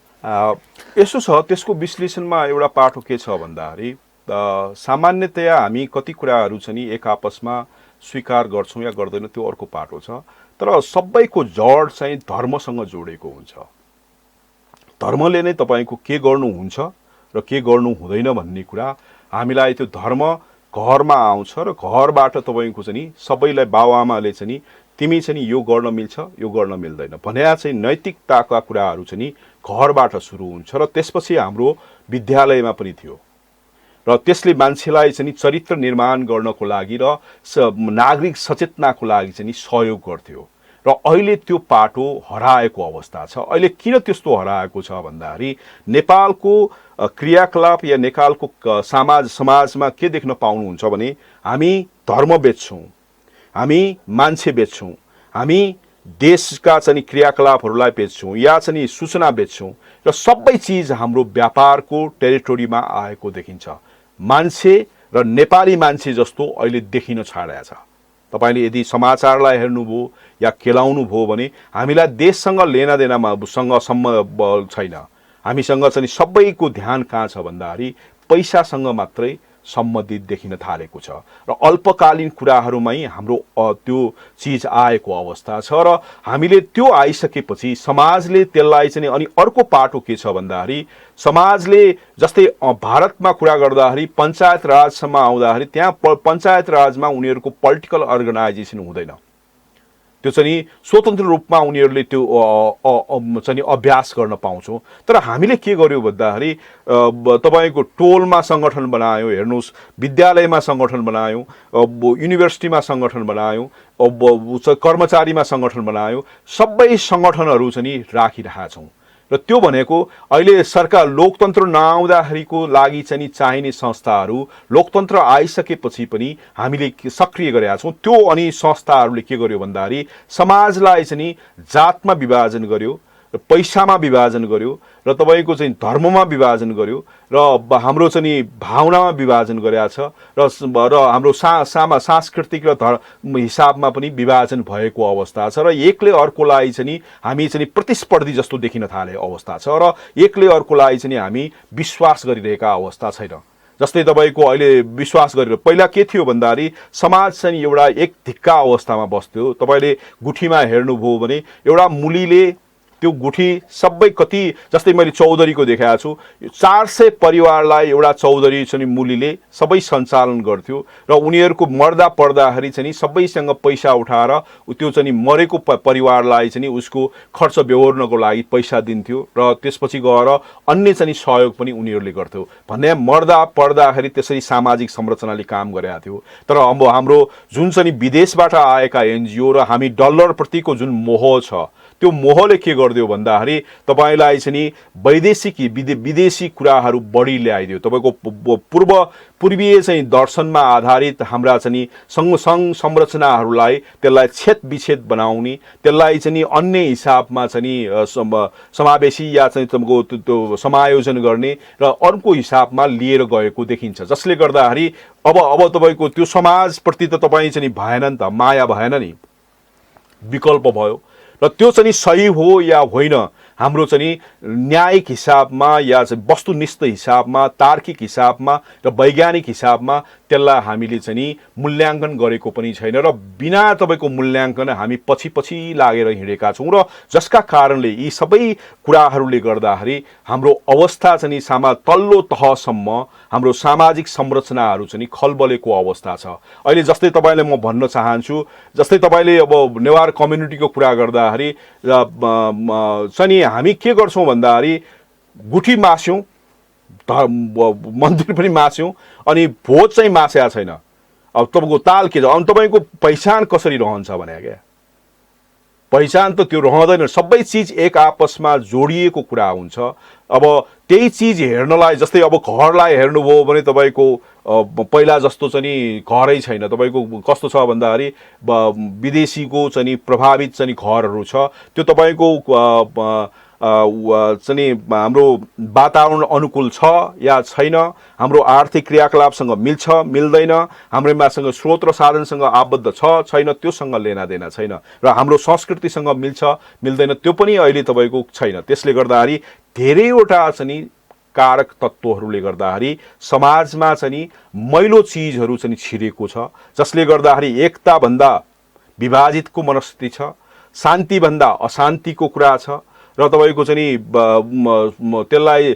यसो छ, त्यसको विश्लेषणमा एउटा पाटो के छ भन्दाखेरि सामान्यतया हामी कति कुराहरू चाहिँ एक आपसमा स्वीकार गर्छौँ या गर्दैनौँ त्यो अर्को पाटो छ। तर सबैको जड चाहिँ धर्मसँग जोडेको हुन्छ। धर्मले नै तपाईँको के गर्नुहुन्छ र के गर्नु हुँदैन भन्ने कुरा हामीलाई त्यो धर्म घरमा आउँछ र घरबाट तपाईँको चाहिँ सबैलाई बाबुआमाले चाहिँ तिमी चाहिँ यो गर्न मिल्छ, यो गर्न मिल्दैन भने चाहिँ नैतिकताका कुराहरू चाहिँ घरबाट सुरु हुन्छ र त्यसपछि हाम्रो विद्यालयमा पनि थियो र त्यसले मान्छेलाई चाहिँ चरित्र निर्माण गर्नको लागि र नागरिक सचेतनाको लागि चाहिँ सहयोग गर्थ्यो। र अहिले त्यो पाटो हराएको अवस्था छ। अहिले किन त्यस्तो हराएको छ भन्दाखेरि नेपालको क्रियाकलाप या नेपालको समाजमा के देख्न पाउनुहुन्छ भने हामी धर्म बेच्छौँ, हामी मान्छे बेच्छौँ, हामी देशका चाहिँ क्रियाकलापहरूलाई बेच्छौँ या चाहिँ सूचना बेच्छौँ र सबै चिज हाम्रो व्यापारको टेरिटोरीमा आएको देखिन्छ। मान्छे र नेपाली मान्छे जस्तो अहिले देखिन छाडेको छ। तपाईले यदि समाचारलाई हेर्नुभयो या केलाउनु भयो भने हामीलाई देशसँग लेनादेनामा छैन। हामीसँग चाहिँ सबैको ध्यान कहाँ छ भन्दाखेरि पैसासँग मात्रै सम्बन्धित देखिन थालेको छ र अल्पकालीन कुराहरूमै हाम्रो त्यो चिज आएको अवस्था छ र हामीले त्यो आइसकेपछि समाजले त्यसलाई चाहिँ अनि अर्को पाटो के छ भन्दाखेरि समाजले जस्तै भारतमा कुरा गर्दाखेरि पञ्चायत राजसम्म आउँदाखेरि त्यहाँ पञ्चायत राजमा उनीहरूको पोलिटिकल अर्गनाइजेसन हुँदैन। त्यो चाहिँ स्वतन्त्र रूपमा उनीहरूले त्यो चाहिँ अभ्यास गर्न पाउँछौँ। तर हामीले के गर्यो भन्दाखेरि तपाईँको टोलमा सङ्गठन बनायो, हेर्नुहोस् विद्यालयमा सङ्गठन बनायो, युनिभर्सिटीमा सङ्गठन बनायो, कर्मचारीमा सङ्गठन बनायो, सबै सङ्गठनहरू चाहिँ राखिरहेका छौँ। र त्यो भनेको अहिले सरकार लोकतन्त्र नआउँदाखेरिको लागि चाहिँ चाहिने संस्थाहरू लोकतन्त्र आइसकेपछि पनि हामीले सक्रिय गरेका छौँ। त्यो अनि संस्थाहरूले के गर्यो भन्दाखेरि समाजलाई चाहिँ जातमा विभाजन गर्यो, पैसामा विभाजन गर्यो र तपाईँको चाहिँ धर्ममा विभाजन गर्यो र हाम्रो चाहिँ भावनामा विभाजन गरेका छ र हाम्रो सांस्कृतिक र हिसाबमा पनि विभाजन भएको अवस्था छ र एकले अर्कोलाई चाहिँ हामी चाहिँ प्रतिस्पर्धी जस्तो देखिन थाले अवस्था छ र एकले अर्कोलाई चाहिँ हामी विश्वास गरिरहेका अवस्था छैन। जस्तै तपाईँको अहिले विश्वास गरेर पहिला के थियो भन्दाखेरि समाज चाहिँ एउटा एक धिक्का अवस्थामा बस्थ्यो। तपाईँले गुठीमा हेर्नुभयो भने एउटा मुलीले त्यो गुठी सबै कति जस्तै मैले चौधरीको देखाएको छु 400 परिवारलाई एउटा चौधरी चाहिँ मुलीले सबै सञ्चालन गर्थ्यो र उनीहरूको मर्दा पर्दाखेरि चाहिँ सबैसँग पैसा उठाएर त्यो चाहिँ मरेको परिवारलाई चाहिँ उसको खर्च बेहोर्नको लागि पैसा दिन्थ्यो र त्यसपछि गएर अन्य चाहिँ सहयोग पनि उनीहरूले गर्थ्यो भन्ने मर्दा पर्दाखेरि त्यसरी सामाजिक संरचनाले काम गरेका थियो। तर अब हाम्रो जुन चाहिँ विदेशबाट आएका एनजिओ र हामी डलर प्रतिको जुन मोह छ त्यो मोहले के गरिदियो भन्दाखेरि तपाईलाई चाहिँ विदेशी कुराहरू बढी ल्याइदियो। तपाईँको पूर्वीय चाहिँ दर्शनमा आधारित हाम्रा चाहिँ सङ्घ संरचनाहरूलाई त्यसलाई छेद विच्छेद बनाउने, त्यसलाई चाहिँ अन्य हिसाबमा चाहिँ समावेशी या चाहिँ तपाईँको त्यो समायोजन गर्ने र अर्को हिसाबमा लिएर गएको देखिन्छ। जसले गर्दाखेरि अब तपाईँको त्यो समाजप्रति त तपाईँ चाहिँ भएन नि त, माया भएन नि, विकल्प भयो र त्यो चाहिँ सही हो या होइन हाम्रो चाहिँ न्यायिक हिसाबमा या चाहिँ वस्तुनिष्ठ हिसाबमा तार्किक हिसाबमा र वैज्ञानिक हिसाबमा त्यसलाई हामीले चाहिँ मूल्याङ्कन गरेको पनि छैन र बिना तपाईँको मूल्याङ्कन हामी पछि लागेर हिँडेका छौँ र जसका कारणले यी सबै कुराहरूले गर्दाखेरि हाम्रो अवस्था चाहिँ तल्लो तहसम्म हाम्रो सामाजिक संरचनाहरू चाहिँ खलबलेको अवस्था छ। अहिले जस्तै तपाईँलाई म भन्न चाहन्छु, जस्तै तपाईँले अब नेवार कम्युनिटीको कुरा गर्दाखेरि चाहिँ हामी के गर्छौँ भन्दाखेरि गुठी मास्यौँ, मन्दिर पनि मास्यौँ अनि भोज चाहिँ मासेका छैन। अब तपाईँको ताल के छ, अनि तपाईँको पहिचान कसरी रहन्छ भने क्या पहिचान त त्यो रहँदैन। सबै चिज एक आपसमा जोडिएको कुरा हुन्छ। अब त्यही चिज हेर्नलाई जस्तै अब घरलाई हेर्नुभयो भने तपाईँको पहिला जस्तो चाहिँ घरै छैन। तपाईँको कस्तो छ भन्दाखेरि विदेशीको चाहिँ प्रभावित चाहिँ घरहरू छ, त्यो तपाईँको चाहिँ हाम्रो वातावरण अनुकूल छ या छैन, हाम्रो आर्थिक क्रियाकलापसँग मिल्छ मिल्दैन, हाम्रोमासँग स्रोत र साधनसँग आबद्ध छ छैन, त्योसँग लेनादेना छैन र हाम्रो संस्कृतिसँग मिल्छ मिल्दैन त्यो पनि अहिले तपाईँको छैन। त्यसले गर्दाखेरि धेरैवटा चाहिँ कारक तत्त्वहरूले गर्दाखेरि समाजमा चाहिँ मैलो चिजहरू चाहिँ छिरेको छ, जसले गर्दाखेरि एकताभन्दा विभाजितको मनस्थिति छ, शान्तिभन्दा अशान्तिको कुरा छ र तपाईँको चाहिँ त्यसलाई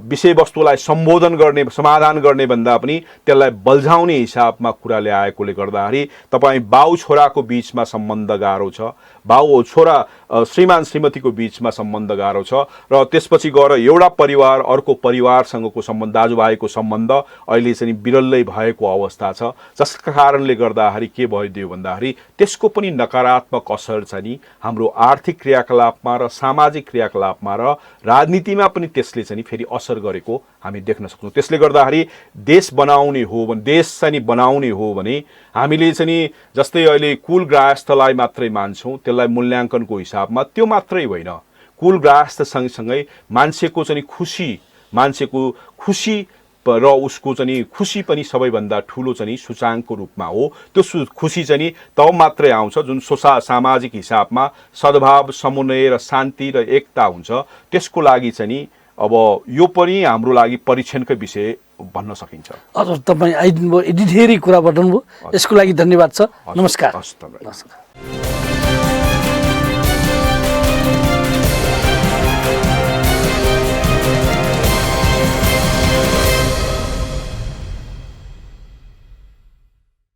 विषयवस्तुलाई सम्बोधन गर्ने समाधान गर्ने भन्दा पनि त्यसलाई बल्झाउने हिसाबमा कुरा ल्याएकोले गर्दाखेरि तपाईँ बाउ छोराको बिचमा सम्बन्ध गाह्रो छ, बाउ छोरा श्रीमान श्रीमतीको बिचमा सम्बन्ध गाह्रो छ र त्यसपछि गएर एउटा परिवार अर्को परिवारसँगको सम्बन्ध दाजुभाइको सम्बन्ध अहिले चाहिँ बिरलै भएको अवस्था छ। जसका कारणले गर्दाखेरि के भइदियो भन्दाखेरि त्यसको पनि नकारात्मक असर चाहिँ हाम्रो आर्थिक क्रियाकलापमा र सामाजिक क्रियाकलापमा र राजनीतिमा पनि त्यसले चाहिँ फेरि असर गरेको हामी देख्न सक्छौँ। त्यसले गर्दाखेरि देश बनाउने हो भने देश चाहिँ बनाउने हो भने हामीले चाहिँ जस्तै अहिले कुल गृहस्थलाई मात्रै मान्छौँ, त्यसलाई मूल्याङ्कनको हिसाबमा त्यो मात्रै होइन, कुल गृहस्थ सँगसँगै मान्छेको चाहिँ मान्छेको खुसी र उसको चाहिँ खुसी पनि सबैभन्दा ठुलो चाहिँ सूचाङ्कको रूपमा हो। त्यो खुसी चाहिँ तब मात्रै आउँछ जुन सामाजिक हिसाबमा सद्भाव समन्वय र शान्ति र एकता हुन्छ। त्यसको लागि चाहिँ अब यो पनि हाम्रो लागि परीक्षणकै विषय भन्न सकिन्छ। हजुर, तपाईँ आइदिनुभयो, यति धेरै कुरा बताउनुभयो, यसको लागि धन्यवाद छ। नमस्कार। हस्, तपाईँ। नमस्कार।